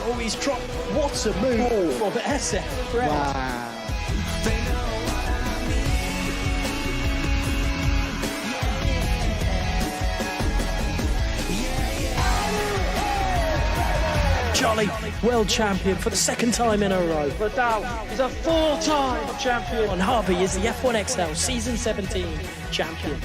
Oh, he's dropped. What a move for the SF. Wow. Jolly, world champion for the second time in a row. Vidal is a four-time champion. And Harvey is the F1XL Season 17 champion.